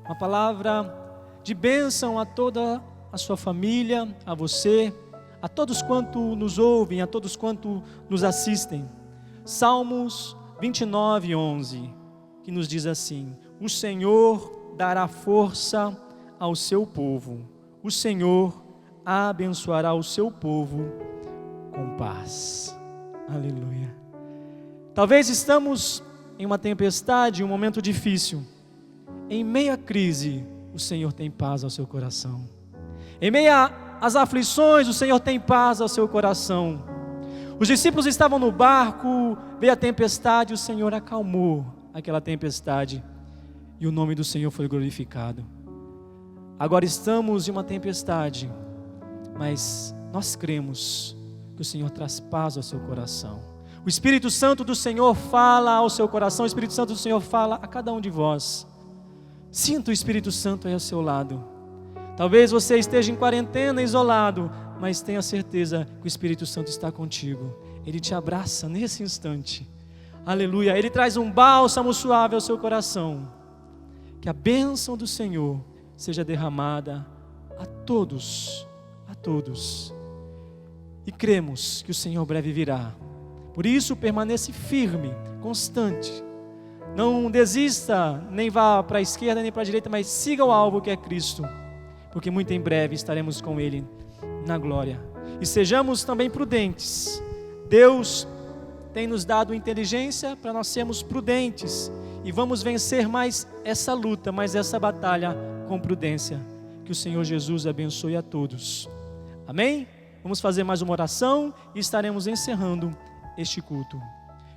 uma palavra de bênção a toda a sua família, a você, a todos quanto nos ouvem, a todos quanto nos assistem. Salmos 29:11, que nos diz assim: o Senhor dará força ao seu povo, o Senhor abençoará o seu povo com paz. Aleluia. Talvez estamos em uma tempestade, um momento difícil. Em meio à crise, o Senhor tem paz ao seu coração. Em meio às aflições, o Senhor tem paz ao seu coração. Os discípulos estavam no barco, veio a tempestade, o Senhor acalmou aquela tempestade e o nome do Senhor foi glorificado. Agora estamos em uma tempestade, mas nós cremos que o Senhor traz paz ao seu coração. O Espírito Santo do Senhor fala ao seu coração, o Espírito Santo do Senhor fala a cada um de vós. Sinta o Espírito Santo aí ao seu lado. Talvez você esteja em quarentena, isolado, mas tenha certeza que o Espírito Santo está contigo. Ele te abraça nesse instante. Aleluia. Ele traz um bálsamo suave ao seu coração. Que a bênção do Senhor seja derramada a todos. E cremos que o Senhor breve virá. Por isso, permaneça firme, constante. Não desista, nem vá para a esquerda nem para a direita, mas siga o alvo que é Cristo. Porque muito em breve estaremos com Ele na glória. E sejamos também prudentes. Deus tem nos dado inteligência para nós sermos prudentes. E vamos vencer mais essa luta, mais essa batalha com prudência. Que o Senhor Jesus abençoe a todos. Amém? Vamos fazer mais uma oração e estaremos encerrando este culto.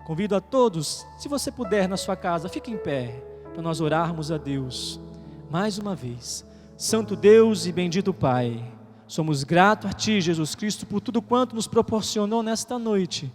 Convido a todos, se você puder na sua casa, fique em pé, para nós orarmos a Deus. Mais uma vez, Santo Deus e bendito Pai, somos gratos a Ti, Jesus Cristo, por tudo quanto nos proporcionou nesta noite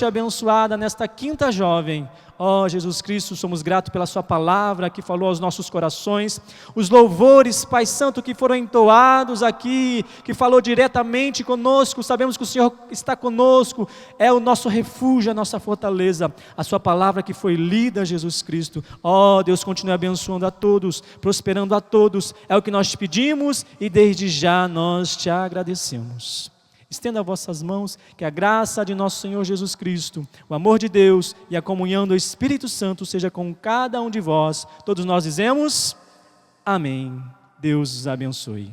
abençoada, nesta quinta jovem. Ó Jesus Cristo, somos gratos pela Sua palavra que falou aos nossos corações, os louvores, Pai Santo, que foram entoados aqui, que falou diretamente conosco. Sabemos que o Senhor está conosco, é o nosso refúgio, a nossa fortaleza, a Sua palavra que foi lida, Jesus Cristo. Ó Deus, continue abençoando a todos, prosperando a todos, é o que nós te pedimos e desde já nós te agradecemos. Estenda vossas mãos, que a graça de nosso Senhor Jesus Cristo, o amor de Deus e a comunhão do Espírito Santo seja com cada um de vós. Todos nós dizemos, amém. Deus os abençoe.